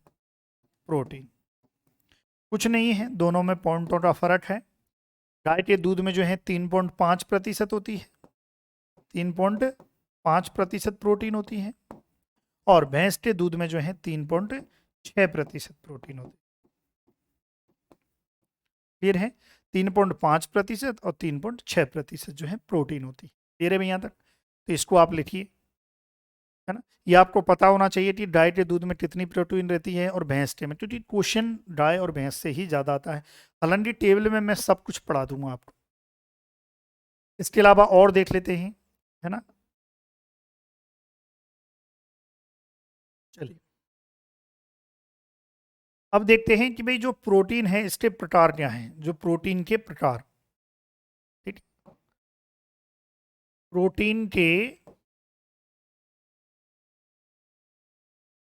प्रोटीन कुछ नहीं है, दोनों में पॉइंटों का फर्क है। गाय के दूध में जो है 3.5% होती है, 3.5% प्रोटीन होती है, और भैंस के दूध में जो है 3.6% प्रोटीन होती है। क्लियर है, 3.5% और 3.6% जो है प्रोटीन होती है। क्लियर है भाई यहाँ तक। तो इसको आप लिखिए, है ना। ये आपको पता होना चाहिए कि गाय के दूध में कितनी प्रोटीन रहती है और भैंस के में, क्योंकि क्वेश्चन गाय और भैंस से ही ज़्यादा आता है। हालांकि टेबल में मैं सब कुछ पढ़ा दूंगा आपको। इसके अलावा और देख लेते हैं, है ना। चलिए अब देखते हैं कि भाई जो प्रोटीन है इसके प्रकार क्या हैं, जो प्रोटीन के प्रकार। ठीक, प्रोटीन के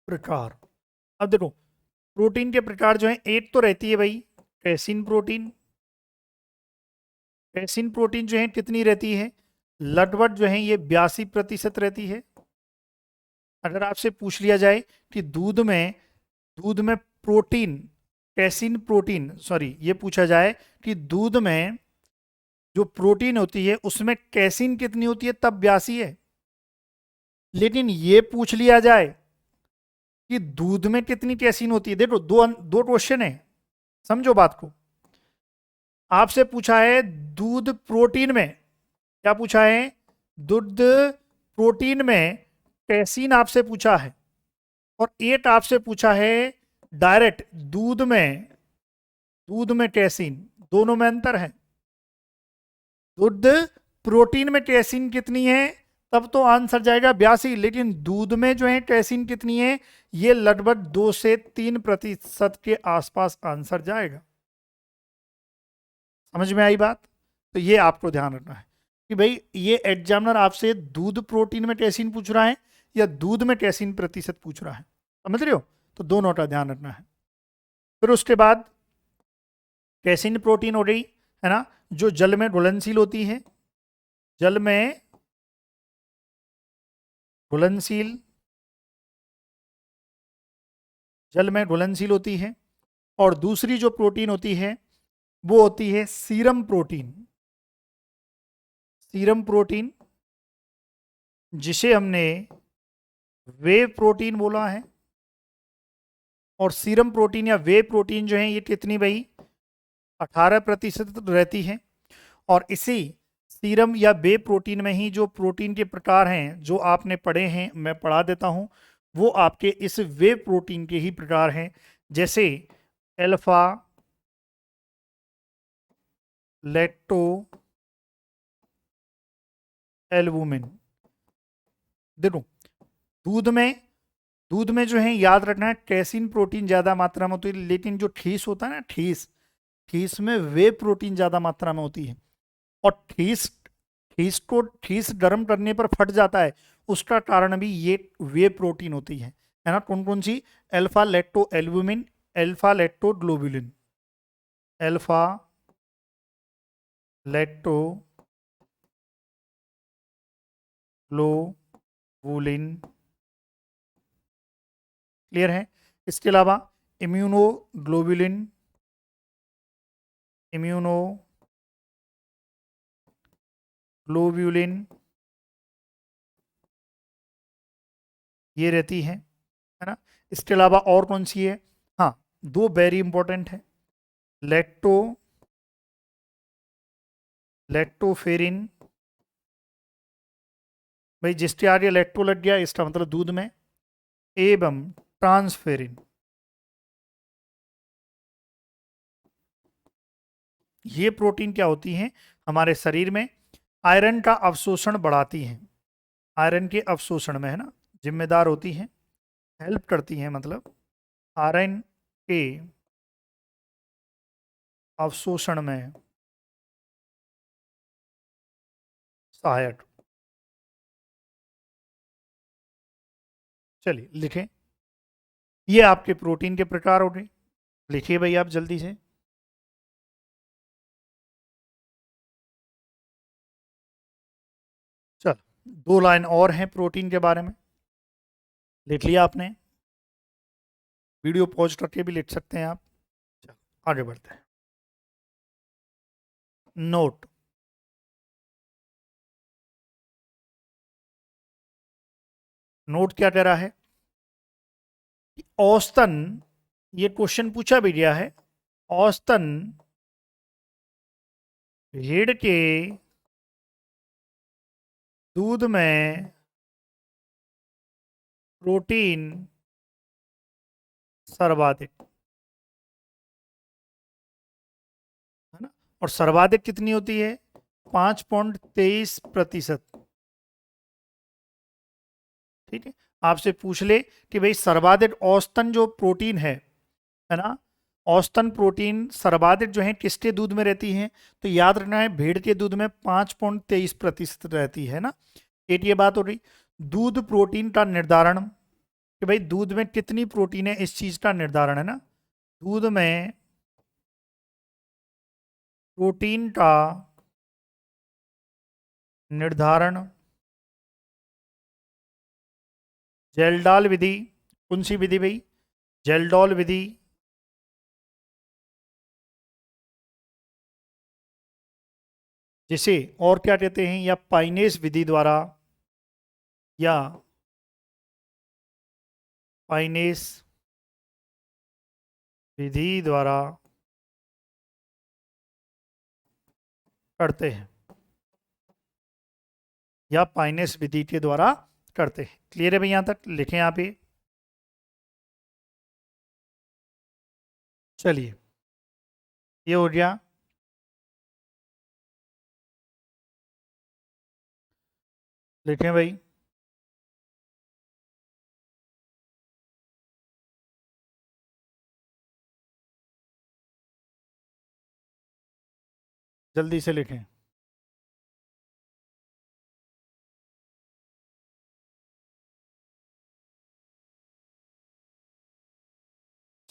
प्रकार। अब देखो प्रोटीन के प्रकार जो है, एक तो रहती है भाई कैसीन प्रोटीन। कैसीन प्रोटीन जो है कितनी रहती है, लगभग जो है ये 82% रहती है। अगर आपसे पूछ लिया जाए कि दूध में प्रोटीन, कैसीन प्रोटीन, सॉरी ये पूछा जाए कि दूध में जो प्रोटीन होती है उसमें कैसीन कितनी होती है, तब 82 है। लेकिन ये पूछ लिया जाए कि दूध में कितनी कैसीन होती है, देखो दो दो क्वेश्चन है, समझो बात को। आपसे पूछा है दूध प्रोटीन में, क्या पूछा है, दूध प्रोटीन में कैसीन आपसे पूछा है, और एक आपसे पूछा है डायरेक्ट दूध में, दूध में कैसीन, दोनों में अंतर है। दूध प्रोटीन में कैसीन कितनी है, तब तो आंसर जाएगा 82, लेकिन दूध में जो है कैसीन कितनी है, ये लगभग 2 से 3% के आसपास आंसर जाएगा। समझ में आई बात। तो ये आपको ध्यान रखना है कि भाई ये एग्जामिनर आपसे दूध प्रोटीन में कैसीन पूछ रहा है या दूध में कैसीन प्रतिशत पूछ रहा है, समझ रहे हो। तो दोनों का ध्यान रखना है। फिर उसके बाद कैसिन प्रोटीन हो रही है ना, जो जल में घुलनशील होती है, जल में घुलनशील, जल में घुलनशील होती है। और दूसरी जो प्रोटीन होती है वो होती है सीरम प्रोटीन। सीरम प्रोटीन जिसे हमने वे प्रोटीन बोला है। और सीरम प्रोटीन या वे प्रोटीन जो है ये कितनी भाई, 18% रहती है। और इसी सीरम या वे प्रोटीन में ही जो प्रोटीन के प्रकार हैं जो आपने पढ़े हैं, मैं पढ़ा देता हूं, वो आपके इस वे प्रोटीन के ही प्रकार हैं। जैसे अल्फा लैक्टो एल्बुमिन। देखो, दूध में, दूध में जो है याद रखना है कैसीन प्रोटीन ज्यादा मात्रा में होती है, लेकिन जो ठीस होता है ना, ठीस, ठीस में वे प्रोटीन ज्यादा मात्रा में होती है। और ठीस, ठीस को ठीस गर्म करने पर फट जाता है, उसका कारण भी ये वे प्रोटीन होती है ना। कौन कौन सी? Alpha lacto albumin, alpha lacto globulin, alpha lacto globulin. Clear है? इसके अलावा इम्यूनोग्लोबुलिन, इम्यूनोग्लोबुलिन ये रहती है ना। इसके अलावा और कौन सी है? हाँ, दो वेरी इंपॉर्टेंट है, लैक्टो लैक्टोफेरिन। भाई जिसके आगे लैक्टो लग गया इसका मतलब दूध में, एवं ट्रांसफेरिन। ये प्रोटीन क्या होती हैं? हमारे शरीर में आयरन का अवशोषण बढ़ाती हैं, आयरन के अवशोषण में है ना जिम्मेदार होती हैं, हेल्प करती हैं, मतलब आयरन के अवशोषण में सहायक। चलिए लिखें, ये आपके प्रोटीन के प्रकार हो गए। लिखिए भाई आप जल्दी से। चल, दो लाइन और हैं प्रोटीन के बारे में, लिख लिया आपने? वीडियो पॉज करके भी लिख सकते हैं आप। चल, आगे बढ़ते हैं। नोट, नोट क्या कह रहा है कि औसतन, ये क्वेश्चन पूछा भी गया है, औसतन रीढ़ के दूध में प्रोटीन सर्वाधिक है ना। और सर्वाधिक कितनी होती है? 5.23%। ठीक है, आपसे पूछ ले कि भाई सर्वाधिक औसतन जो प्रोटीन है ना, औसतन प्रोटीन सर्वाधिक जो है किसके दूध में रहती है, तो याद रखना है भेड़ के दूध में 5.23% रहती है ना। एक ये बात हो रही। दूध प्रोटीन का निर्धारण, कि भाई दूध में कितनी प्रोटीन है इस चीज का निर्धारण है ना। दूध में प्रोटीन का निर्धारण जेल्डाल विधि, कौन सी विधि भाई? जेल्डॉल विधि, जिसे और क्या कहते हैं, या पाइनेस विधि द्वारा, या पाइनेस विधि द्वारा करते हैं, या पाइनेस विधि के द्वारा करते हैं। क्लियर है भाई? यहां तक लिखें यहाँ पे। चलिए, ये हो गया। लिखें भाई। जल्दी से लिखें।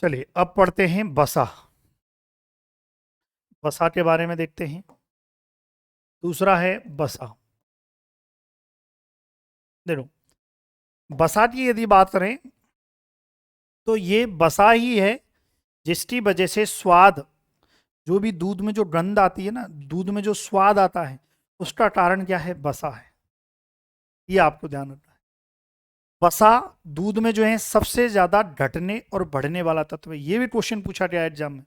चलिए अब पढ़ते हैं बसा। बसा के बारे में देखते हैं। दूसरा है बसा। देखो, बसा की यदि बात करें तो ये बसा ही है जिसकी वजह से स्वाद, जो भी दूध में जो गंध आती है ना, दूध में जो स्वाद आता है, उसका कारण क्या है? बसा है। ये आपको ध्यान रखना है। वसा दूध में जो है सबसे ज्यादा घटने और बढ़ने वाला तत्व है। ये भी क्वेश्चन पूछा गया है एग्जाम में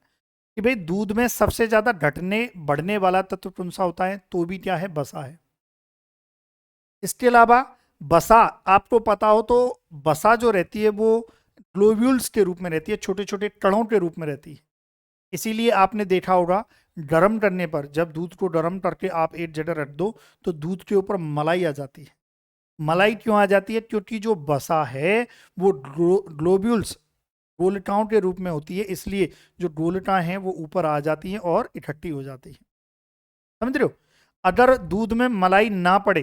कि भाई दूध में सबसे ज्यादा घटने बढ़ने वाला तत्व कौन सा होता है, तो भी क्या है? बसा है। इसके अलावा बसा, आपको पता हो तो बसा जो रहती है वो ग्लोब्यूल्स के रूप में रहती है, छोटे छोटे कणों के रूप में रहती है। इसीलिए आपने देखा होगा गर्म करने पर, जब दूध को गर्म करके आप एक जगह रख दो तो दूध के ऊपर मलाई आ जाती है। मलाई क्यों आ जाती है? क्योंकि जो बसा है वो ग्लोब्यूल्स, गोलकाओं के रूप में होती है, इसलिए जो गोलकाएं हैं वो ऊपर आ जाती हैं और इकट्ठी हो जाती है। समझ रहे हो? अगर दूध में मलाई ना पड़े,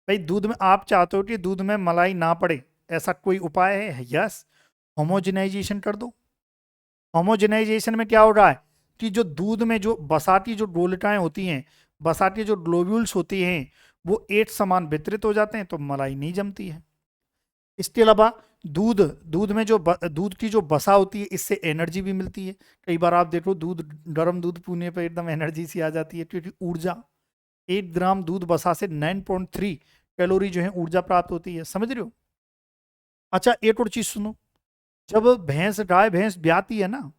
भाई दूध में आप चाहते हो कि दूध में मलाई ना पड़े, ऐसा कोई उपाय है? यस, होमोजेनाइजेशन कर दो। होमोजेनाइजेशन में क्या हो रहा है कि जो दूध में जो बसाती जो गोलकाएं होती हैं, बसाती जो ग्लोब्यूल्स होती हैं, वो एक समान वितरित हो जाते हैं, तो मलाई नहीं जमती है। इसके अलावा दूध, दूध में जो दूध की जो बसा होती है, इससे एनर्जी भी मिलती है। कई बार आप देखो दूध, गर्म दूध पीने पर एकदम एनर्जी सी आ जाती है, क्योंकि ऊर्जा, 1 ग्राम दूध बसा से 9.3 कैलोरी जो है ऊर्जा प्राप्त होती है। समझ रहे हो? अच्छा, एक और चीज सुनो। जब भैंस, गाय भैंस ब्याती है ना,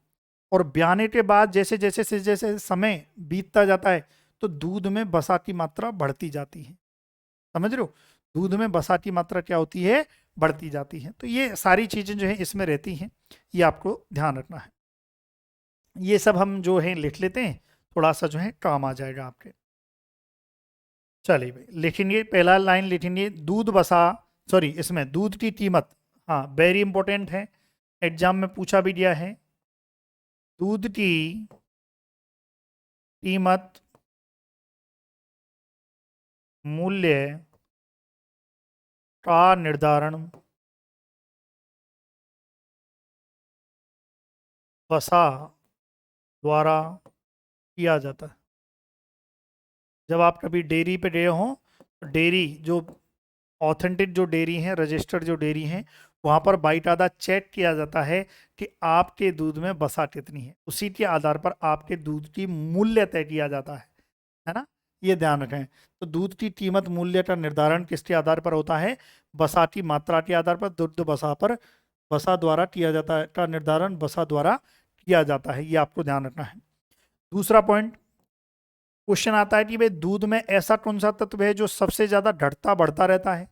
और ब्याने के बाद जैसे जैसे से जैसे समय बीतता जाता है, तो दूध में बसा की मात्रा बढ़ती जाती है। समझ रहे हो? दूध में बसा की मात्रा क्या होती है? बढ़ती जाती है। तो ये सारी चीजें जो है इसमें रहती हैं, ये आपको ध्यान रखना है। ये सब हम जो है लिख लेते हैं, थोड़ा सा जो है काम आ जाएगा आपके। चलिए भाई लिखेंगे, पहला लाइन लिखेंगे, दूध बसा, सॉरी इसमें दूध की कीमत, हाँ वेरी इंपॉर्टेंट है, एग्जाम में पूछा भी गया है। दूध की कीमत, मूल्य का निर्धारण बसा द्वारा किया जाता है। जब आप कभी डेयरी पे गए हो, तो डेयरी जो ऑथेंटिक जो डेयरी हैं, रजिस्टर्ड जो डेयरी हैं, वहाँ पर बाकायदा चेक किया जाता है कि आपके दूध में बसा कितनी है। उसी के आधार पर आपके दूध की मूल्य तय किया जाता है ना? ये ध्यान रखें। तो दूध की कीमत मूल्य का निर्धारण किसके आधार पर होता है? बसा की मात्रा के आधार पर, दुग्ध बसा पर, बसा द्वारा किया जाता है, का निर्धारण बसा द्वारा किया जाता है। ये आपको ध्यान रखना है। दूसरा पॉइंट, क्वेश्चन आता है कि भाई दूध में ऐसा कौन सा तत्व है जो सबसे ज्यादा घटता बढ़ता रहता है?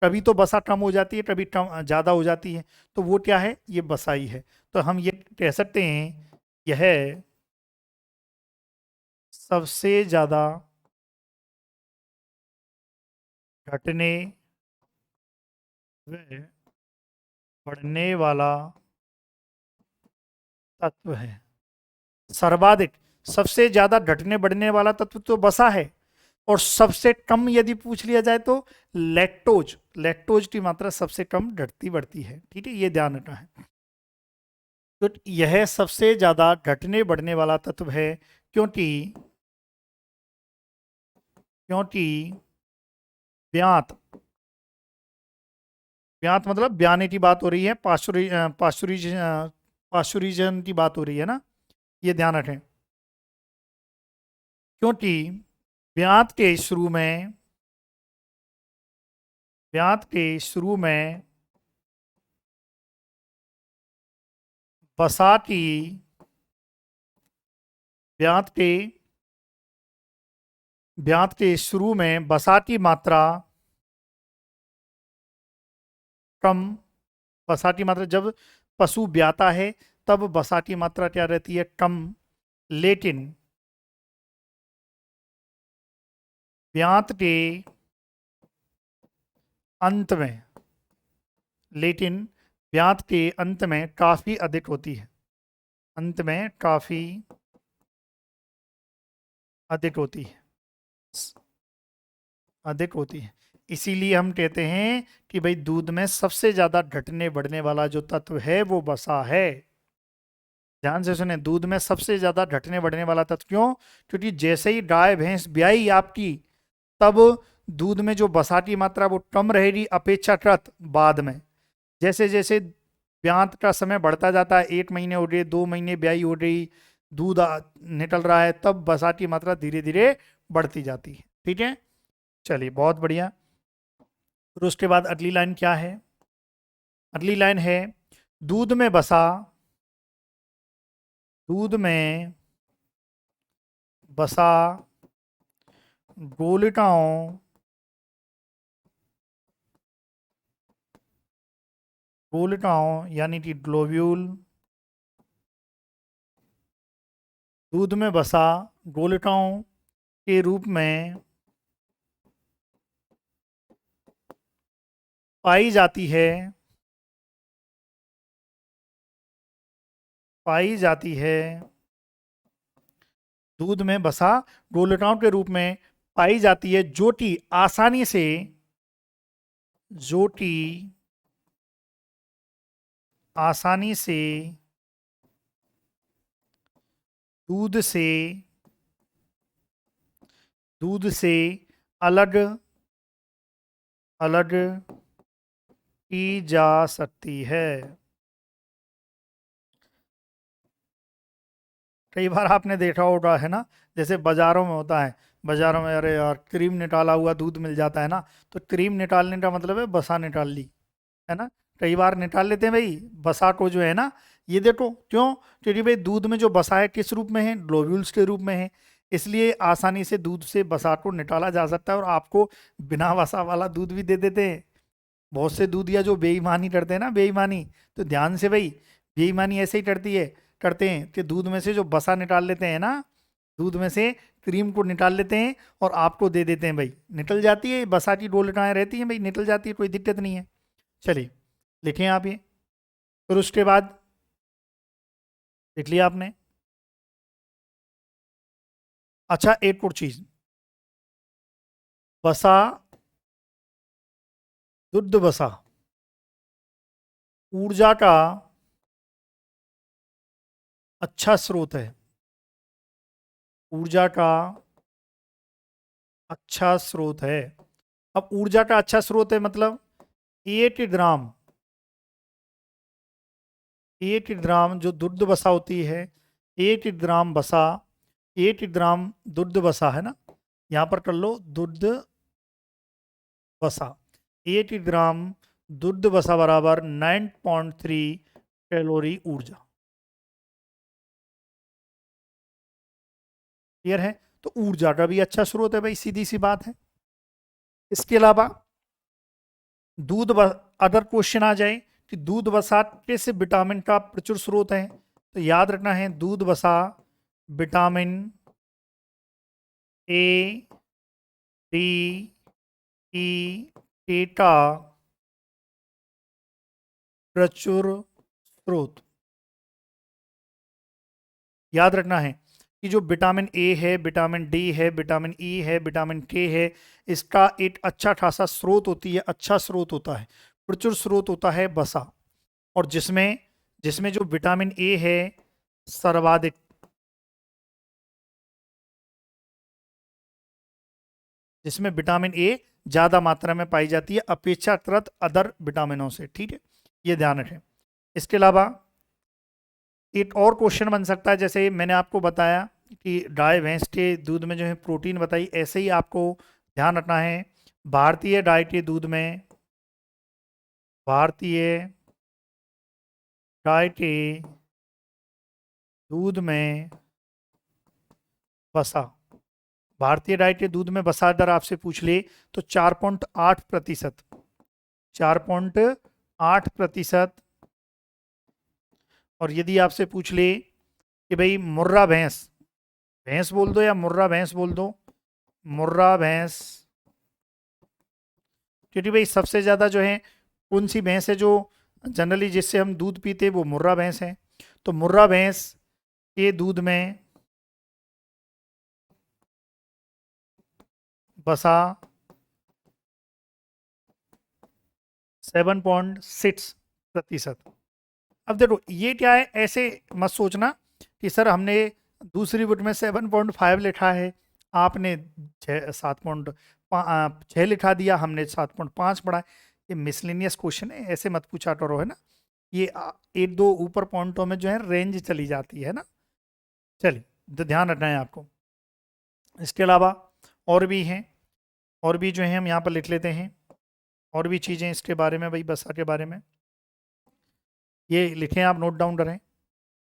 कभी तो बसा कम हो जाती है, कभी कम ज्यादा हो जाती है, तो वो क्या है? ये बसाई है। तो हम ये कह सकते हैं, यह सबसे ज्यादा घटने व बढ़ने वाला तत्व है। सर्वाधिक, सबसे ज्यादा घटने बढ़ने वाला तत्व तो बसा है, और सबसे कम यदि पूछ लिया जाए तो लैक्टोज, लैक्टोज की मात्रा सबसे कम घटती बढ़ती है। ठीक है, ये ध्यान रखना है। तो यह सबसे ज्यादा घटने बढ़ने वाला तत्व है, क्योंकि क्योंकि ब्यात, ब्यात मतलब ब्याने की बात हो रही है, पाश्चुरीजन की बात हो रही है ना, ये ध्यान रखें। क्योंकि ब्यात के शुरू में, ब्यात के शुरू में बसा की, ब्यात के ब्यात के शुरू में बसा की मात्रा कम, बसा की मात्रा जब पशु ब्याता है तब बसा की मात्रा क्या रहती है? कम। लेकिन ब्यात के अंत में, लेकिन ब्यात के अंत में काफी अधिक होती है, अंत में काफी अधिक होती है, अधिक होती है। इसीलिए हम कहते हैं कि भाई दूध में सबसे ज्यादा घटने बढ़ने वाला जो तत्व है वो बसा है। ध्यान से सुने, दूध में सबसे ज्यादा घटने बढ़ने वाला तत्व। क्यों? क्योंकि जैसे ही गाय भैंस ब्याई आपकी, तब दूध में जो वसा की मात्रा वो कम रहेगी अपेक्षाकृत बाद में। जैसे जैसे ब्यात का समय बढ़ता जाता है, 1 महीने हो गए, 2 महीने ब्याई हो गई, दूध निकल रहा है, तब वसा की मात्रा धीरे धीरे बढ़ती जाती है। ठीक है, चलिए बहुत बढ़िया। फिर उसके बाद अगली लाइन क्या है? अगली लाइन है, दूध में बसा, दूध में बसा गोलिकाओं, गोलिकाओं यानी कि ग्लोब्यूल, दूध में बसा गोलिकाओं के रूप में पाई जाती है, पाई जाती है, दूध में बसा गोलिकाओं के रूप में पाई जाती है, जो कि आसानी से, जो कि आसानी से दूध से, दूध से अलग अलग की जा सकती है। कई बार आपने देखा होगा, है ना, जैसे बाजारों में होता है, बाजारों में अरे यार क्रीम निकाला हुआ दूध मिल जाता है ना, तो क्रीम निकालने का मतलब है बसा निकाल ली, है ना। कई बार निकाल लेते हैं भाई बसा को जो है ना। ये देखो क्यों? क्योंकि भाई दूध में जो बसा है किस रूप में है? ग्लोब्यूल्स के रूप में है। इसलिए आसानी से दूध से बसा को निकाला जा सकता है, और आपको बिना वसा वाला दूध भी दे देते हैं। बहुत से दूधिया जो बेईमानी करते हैं ना, बेईमानी, तो ध्यान से भाई, बेईमानी ऐसे ही करती है, करते हैं कि दूध में से जो बसा निकाल लेते हैं ना, दूध में से क्रीम को निकाल लेते हैं और आपको दे देते हैं भाई। निकल जाती है, बसा की डोलटाएं रहती हैं भाई, निकल जाती है, कोई दिक्कत नहीं है। चलिए लिखें आप ये। फिर उसके बाद लिख लिया आपने। अच्छा, एक और चीज, बसा, दुग्ध बसा ऊर्जा का अच्छा स्रोत है, ऊर्जा का अच्छा स्रोत है। अब ऊर्जा का अच्छा स्रोत है मतलब 1 ग्राम, 1 ग्राम जो दुग्ध बसा होती है, 1 ग्राम बसा, 1 ग्राम दुग्ध बसा, है ना, यहां पर कर लो दुग्ध बसा, 1 ग्राम दुग्ध बसा बराबर 9.3 कैलोरी ऊर्जा। क्लियर है? तो ऊर्जा का भी अच्छा स्रोत है भाई, सीधी सी बात है। इसके अलावा दूध अगर क्वेश्चन आ जाए कि दूध वसा किस विटामिन का प्रचुर स्रोत है, तो याद रखना है दूध वसा विटामिन ए, डी, ई, के का प्रचुर स्रोत। याद रखना है कि जो विटामिन ए है, विटामिन डी है, विटामिन ई है, विटामिन के है, इसका एक अच्छा खासा स्रोत होती है, अच्छा स्रोत होता है, प्रचुर स्रोत होता है वसा। और जिसमें जिसमें जो विटामिन ए है सर्वाधिक, जिसमें विटामिन ए ज्यादा मात्रा में पाई जाती है अपेक्षाकृत अदर विटामिनों से। ठीक है, ये ध्यान रखें। इसके अलावा एक और क्वेश्चन बन सकता है, जैसे मैंने आपको बताया कि गाय भैंस के दूध में जो है प्रोटीन बताई, ऐसे ही आपको ध्यान रखना है भारतीय गाय के दूध में, भारतीय गाय के दूध में वसा, भारतीय गाय के दूध में वसा दर आपसे पूछ ले तो 4.8%, 4.8%। और यदि आपसे पूछ ले कि भाई मुर्रा भैंस, भैंस बोल दो या मुर्रा भैंस बोल दो, मुर्रा भैंस, क्योंकि भाई सबसे ज़्यादा जो है कौन सी भैंस है जो जनरली जिससे हम दूध पीते हैं, वो मुर्रा भैंस है। तो मुर्रा भैंस के दूध में बसा 7.6%। अब देखो ये क्या है, ऐसे मत सोचना कि सर हमने दूसरी बुक में 7.5 लिखा है, आपने 6 लिखा दिया, हमने 7.5 पढ़ा है। ये मिसलेनियस क्वेश्चन है, ऐसे मत पूछा करो, है ना। ये एक दो ऊपर पॉइंटों में जो है रेंज चली जाती है ना। चलिए, तो ध्यान रखना है आपको। इसके अलावा और भी हैं, और भी जो है हम यहाँ पर लिख लेते हैं, और भी चीज़ें इसके बारे में, भाई बसा के बारे में ये लिखें, आप नोट डाउन करें।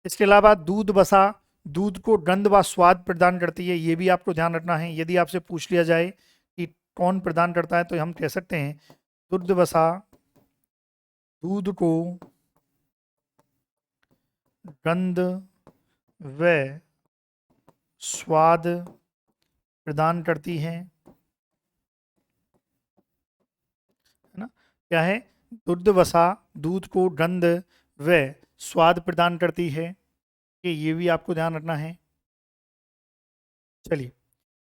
इसके अलावा दूध बसा दूध को गंध व स्वाद प्रदान करती है, ये भी आपको ध्यान रखना है। यदि आपसे पूछ लिया जाए कि कौन प्रदान करता है, तो हम कह सकते हैं दूध बसा दूध को गंध व स्वाद प्रदान करती है ना। क्या है, दुग्ध वसा दूध को गंध व स्वाद प्रदान करती है, ये भी आपको ध्यान रखना है। चलिए,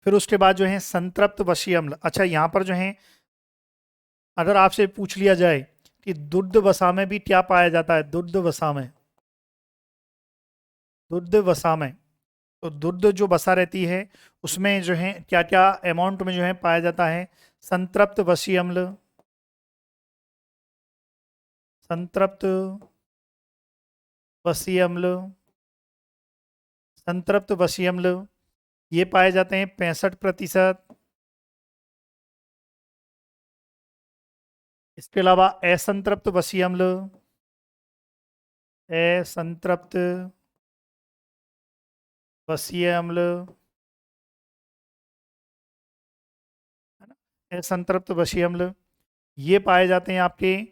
फिर उसके बाद जो है संतृप्त वसीय अम्ल। अच्छा, यहाँ पर जो है अगर आपसे पूछ लिया जाए कि दुग्ध वसा में भी क्या पाया जाता है, दुग्ध वसा में, दुग्ध वसा में, तो दुग्ध जो वसा रहती है उसमें जो है क्या क्या अमाउंट में जो है पाया जाता है, संतृप्त वसीय अम्ल, संतृप्त वसीय अम्ल, संतृप्त वसीय अम्ल, ये पाए जाते हैं 65%। इसके अलावा असंतृप्त वसीय अम्ल, असंतृप्त वसीय अम्ल, है ना, असंतृप्त वसीय अम्ल, ये पाए जाते हैं आपके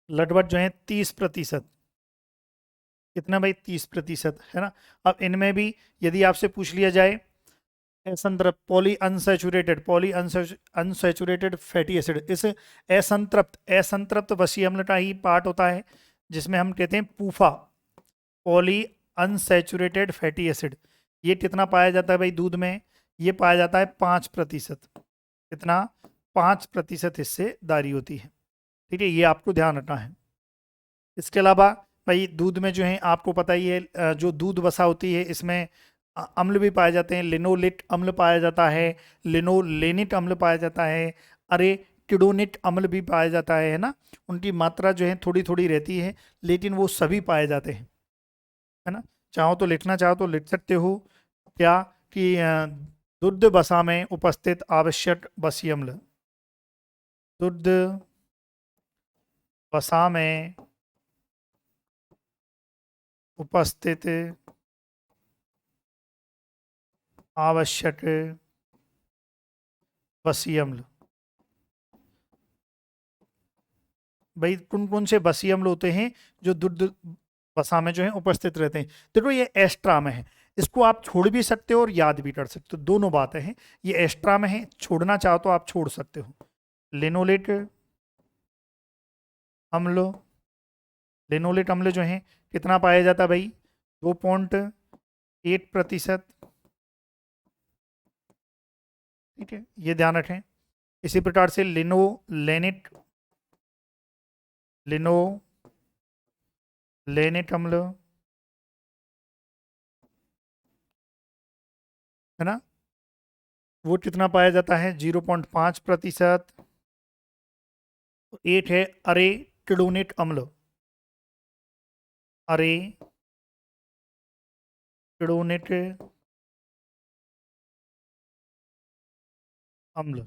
लगभग जो है 30%। कितना भाई, 30%, है ना। अब इनमें भी यदि आपसे पूछ लिया जाए असंतृप्त पॉली अनसैचुरेटेड फैटी एसिड, इस असंतृप्त वसीय अम्ल का ही पार्ट होता है जिसमें हम कहते हैं पूफा, पॉली अनसैचुरेटेड फैटी एसिड। ये कितना पाया जाता है भाई दूध में, ये पाया जाता है 5%। कितना, 5% हिस्सेदारी होती है। ठीक है, ये आपको ध्यान रखना है। इसके अलावा भाई दूध में जो है आपको पता ही है, जो दूध वसा होती है इसमें अम्ल भी पाए जाते हैं। लिनोलेट अम्ल पाया जाता है, लिनोलेनिक अम्ल पाया जाता है, अरे टिडोनिक अम्ल भी पाया जाता है ना। उनकी मात्रा जो है थोड़ी थोड़ी रहती है, लेकिन वो सभी पाए जाते हैं, है ना। चाहो तो लिखना चाहो तो लिख सकते हो क्या कि दुग्ध वसा में उपस्थित आवश्यक वसीय अम्ल, दुग्ध वसा में उपस्थित आवश्यक वसीय अम्ल। भाई कौन कौन से वसीय अम्ल होते हैं जो दुग्ध वसा में जो है उपस्थित रहते हैं। देखो ये एस्ट्रा में है, इसको आप छोड़ भी सकते हो और याद भी कर सकते हो, दोनों बातें हैं। ये एस्ट्रा में है, छोड़ना चाहो तो आप छोड़ सकते हो। लिनोलेट अम्ल, लिनोलेट अम्ल जो है कितना पाया जाता है भाई, 2.8%। ठीक है, ये ध्यान रखें। इसी प्रकार से लिनोलेनिक लिनोलेनिक अम्ल, है ना, वो कितना पाया जाता है, 0.5%। एक है अरे टिडोनिक अम्ल, अरे टिडोनिक अम्ल,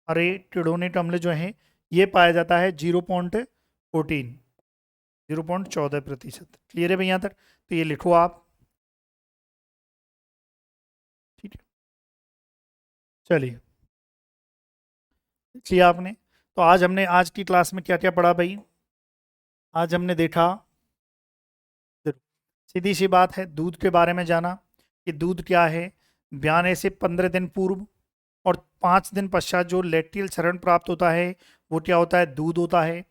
अरे टिडोनिक अम्ल जो है ये पाया जाता है 0.14%। क्लियर है भाई यहाँ तक, तो ये लिखो आप। ठीक है, चलिए, लिया आपने। तो आज हमने आज की क्लास में क्या क्या पढ़ा भाई, आज हमने देखा, सीधी सी बात है, दूध के बारे में जाना कि दूध क्या है, ब्याने से 15 दिन पूर्व और 5 दिन पश्चात जो लैक्टियल क्षरण प्राप्त होता है वो क्या होता है, दूध होता है।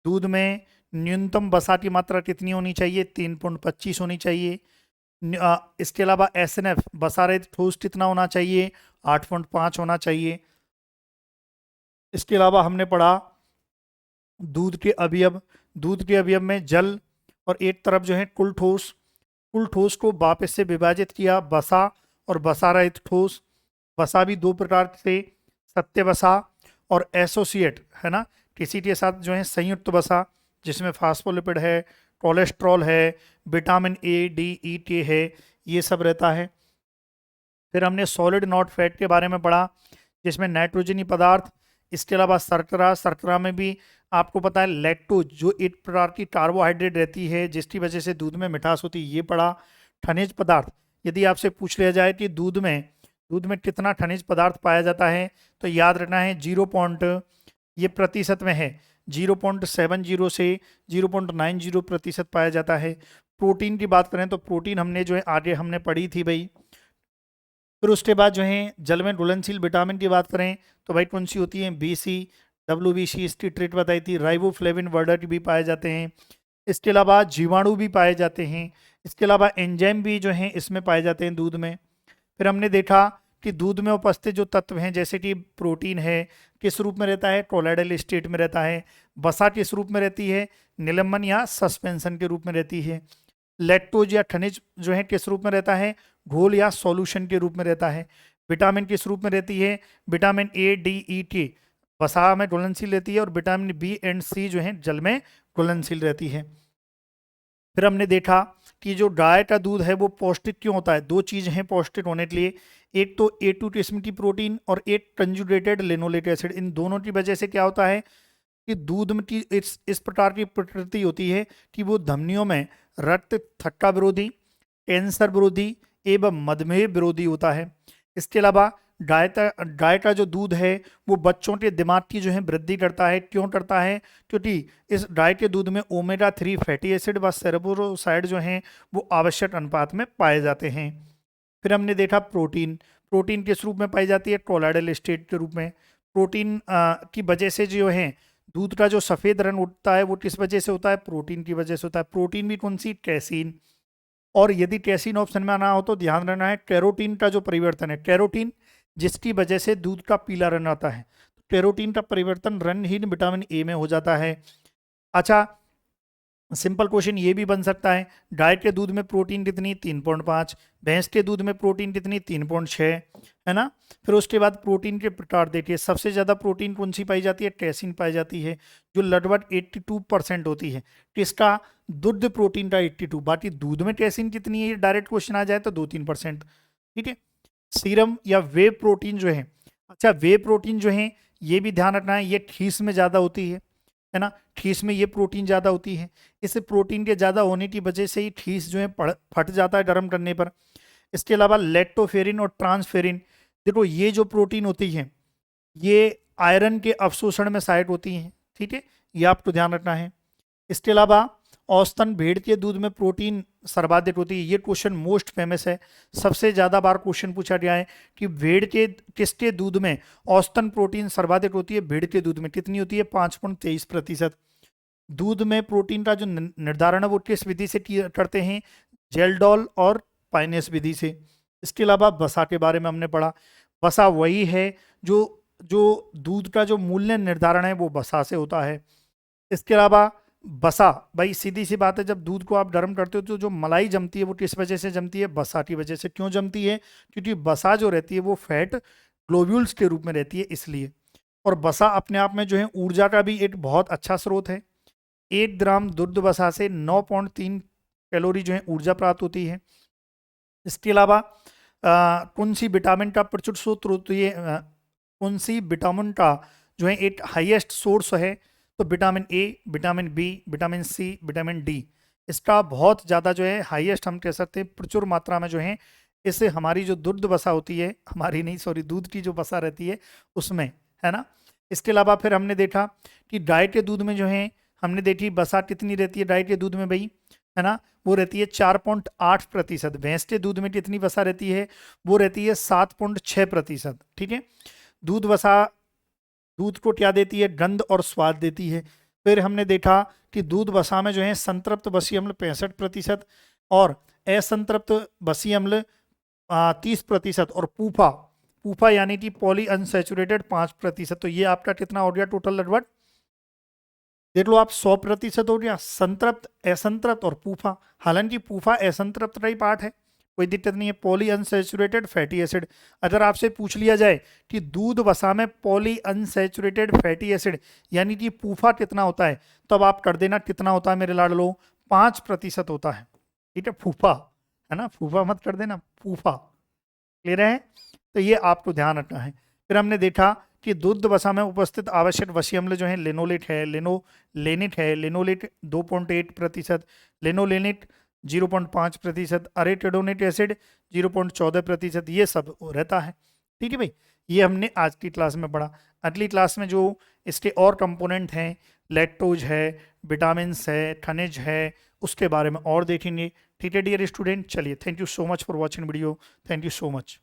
दूध में न्यूनतम वसा की मात्रा कितनी होनी चाहिए, 3.25 होनी चाहिए। इसके अलावा एसएनएफ वसा रहित ठोस कितना होना चाहिए, 8.5 होना चाहिए। इसके अलावा हमने पढ़ा दूध के अवयव, दूध के अवयव में जल और एक तरफ जो है कुल ठोस को वापस से विभाजित किया वसा और वसा रहित ठोस। वसा भी दो प्रकार से, सत्य वसा और एसोसिएट, है ना, टीसी के साथ जो है संयुक्त वसा, जिसमें फास्फोलिपिड है, कोलेस्ट्रॉल है, विटामिन ए डी ई के है, ये सब रहता है। फिर हमने सॉलिड नॉट फैट के बारे में पढ़ा, जिसमें नाइट्रोजनी पदार्थ, इसके अलावा सरकरा में भी आपको पता है लैक्टोज जो एक प्रकार की कार्बोहाइड्रेट रहती है जिसकी वजह से दूध में मिठास होती है, ये पढ़ा। खनिज पदार्थ, यदि आपसे पूछ लिया जाए कि दूध में कितना खनिज पदार्थ पाया जाता है, तो याद रखना है 0. ये प्रतिशत में है, 0.70 से 0.90% पाया जाता है। प्रोटीन की बात करें तो प्रोटीन हमने जो है आगे हमने पढ़ी थी भाई। फिर उसके बाद जो है जल में घुलनशील विटामिन की बात करें तो भाई कौन सी होती है, BC, WBC, इसकी ट्रीट बताई थी। राइबोफ्लेविन वर्डट भी पाए जाते हैं। इसके अलावा जीवाणु भी पाए जाते हैं। इसके अलावा एंजाइम भी जो हैं इसमें पाए जाते हैं दूध में। फिर हमने देखा कि दूध में उपस्थित जो तत्व हैं, जैसे कि प्रोटीन है, किस रूप में रहता है, कोलाइडल स्टेट में रहता है। वसा किस रूप में रहती है, निलंबन या सस्पेंशन के रूप में रहती है। लैक्टोज या खनिज जो है किस रूप में रहता है, घोल या सॉल्यूशन के रूप में रहता है। विटामिन किस रूप में रहती है, vitamin A, D, E, K वसा में घुलनशील रहती है और विटामिन B एंड C जो है जल में घुलनशील रहती है। फिर हमने देखा कि जो गाय का दूध है वो पौष्टिक क्यों होता है। दो चीज़ हैं पौष्टिक होने के लिए, एक तो A2 टेस्मिटी प्रोटीन और एक कंजुगेटेड लिनोलेक एसिड। इन दोनों की वजह से क्या होता है कि दूध में की इस प्रकार की प्रकृति होती है कि वो धमनियों में रक्त थक्का विरोधी, कैंसर विरोधी एवं मधुमेह विरोधी होता है। इसके अलावा गाय का जो दूध है वो बच्चों के दिमाग की जो है वृद्धि करता है। क्यों करता है, क्योंकि इस गाय के दूध में ओमेगा 3 फैटी एसिड व सेरेब्रोसाइड जो हैं वो आवश्यक अनुपात में पाए जाते हैं। फिर हमने देखा प्रोटीन किस रूप में पाई जाती है, कोलाइडल स्टेट के रूप में। प्रोटीन की वजह से जो है दूध का जो सफ़ेद रंग उठता है वो किस वजह से होता है, प्रोटीन की वजह से होता है। प्रोटीन भी कौन सी, कैसीन। और यदि कैसीन ऑप्शन में ना हो तो ध्यान रखना है कैरोटीन का जो परिवर्तन है, कैरोटीन जिसकी वजह से दूध का पीला रंग आता है। तो कैरोटीन का परिवर्तन रंगहीन विटामिन ए में हो जाता है। अच्छा, सिंपल क्वेश्चन ये भी बन सकता है, गाय के दूध में प्रोटीन कितनी, 3.5, भैंस के दूध में प्रोटीन कितनी, 3.6, है ना। फिर उसके बाद प्रोटीन के प्रकार देखिए, सबसे ज़्यादा प्रोटीन कौन सी पाई जाती है, कैसीन पाई जाती है जो लगभग 82% होती है। किसका, दुग्ध प्रोटीन का 82। बाकी दूध में कैसीन कितनी है, डायरेक्ट क्वेश्चन आ जाए तो 2-3%। ठीक है। सीरम या वे प्रोटीन जो है, अच्छा वे प्रोटीन जो है ये भी ध्यान रखना है, ये खीस में ज़्यादा होती है ना, खीस में ये प्रोटीन ज़्यादा होती है। इस प्रोटीन के ज़्यादा होने की वजह से ही खीस जो है फट जाता है गर्म करने पर। इसके अलावा लेक्टोफेरिन और ट्रांसफेरिन, देखो ये जो प्रोटीन होती है ये आयरन के अवशोषण में सहायक होती हैं। ठीक है, ये आपको ध्यान रखना है। इसके अलावा औसतन भेड़ के दूध में प्रोटीन सर्वाधिक होती है। ये क्वेश्चन मोस्ट फेमस है, सबसे ज़्यादा बार क्वेश्चन पूछा गया है कि भेड़ के किसके दूध में औसतन प्रोटीन सर्वाधिक होती है। भेड़ के दूध में कितनी होती है, 5.23%। दूध में प्रोटीन का जो निर्धारण है वो किस विधि से करते हैं, जेल्डॉल और पाइनेस विधि से। इसके अलावा वसा के बारे में हमने पढ़ा, वसा वही है जो जो दूध का जो मूल्य निर्धारण है वो वसा से होता है। इसके अलावा वसा, भाई सीधी सी बात है, जब दूध को आप गर्म करते हो तो जो मलाई जमती है वो किस वजह से जमती है, वसा की वजह से। क्यों जमती है, क्योंकि वसा जो रहती है वो फैट ग्लोब्यूल्स के रूप में रहती है इसलिए। और वसा अपने आप में जो है ऊर्जा का भी एक बहुत अच्छा स्रोत है। 1 ग्राम दुग्ध वसा से 9.3 कैलोरी जो है ऊर्जा प्राप्त होती है। इसके अलावा कौन सी विटामिन का प्रचुर स्रोत होती है, कौन सी विटामिन का जो है एक हाईएस्ट सोर्स है, तो vitamin A, vitamin B, vitamin C, vitamin D, इसका बहुत ज़्यादा जो है हाईएस्ट हम कह सकते हैं प्रचुर मात्रा में जो है इससे हमारी जो दुग्ध वसा होती है, हमारी नहीं सॉरी दूध की जो वसा रहती है उसमें, है ना। इसके अलावा फिर हमने देखा कि गाय के दूध में जो है हमने देखी वसा कितनी रहती है गाय के दूध में भाई, है ना, वो रहती है 4.8%। भैंस के दूध में कितनी वसा रहती है, वो रहती है 7.6%। ठीक है। दूध वसा दूध को क्या देती है, गंध और स्वाद देती है। फिर हमने देखा कि दूध वसा में जो है संतृप्त वसीय अम्ल 65% और असंतृप्त वसीय अम्ल 30% और पूफा यानी कि पॉली अनसैचुरेटेड 5%। तो ये आपका कितना हो गया टोटल लगभग, देख लो आप 100% हो गया संतृप्त, असंतृप्त और पूफा। हालांकि पूफा असंतृप्त का ही पार्ट है, कोई दिक्कत नहीं है। पॉली अनसैचुरेटेड फैटी एसिड, अगर आपसे पूछ लिया जाए कि दूध वसा में पॉली अनसैचुरेटेड फैटी एसिड यानी कि पूफा कितना होता है, तब आप कर देना कितना होता है मेरे लाडलो, 5% होता है। ठीक है, फूफा है ना, फूफा मत कर देना, फूफा। क्लियर है? तो ये आपको ध्यान रखना है। फिर हमने देखा कि दुग्ध वसा में उपस्थित आवश्यक वसीय अम्ल जो है लिनोलेट है, लिनोलेनिट है। लिनोलेट 2.8%, लिनोलेनिट 0.5%, अरेटिडोनिक एसिड 0.14%, ये सब रहता है। ठीक है भाई, ये हमने आज की क्लास में पढ़ा। अगली क्लास में जो इसके और कंपोनेंट हैं, लैक्टोज है, विटामिन है, खनिज है, उसके बारे में और देखेंगे। ठीक है डियर स्टूडेंट, चलिए thank you so much for watching video, thank you so much.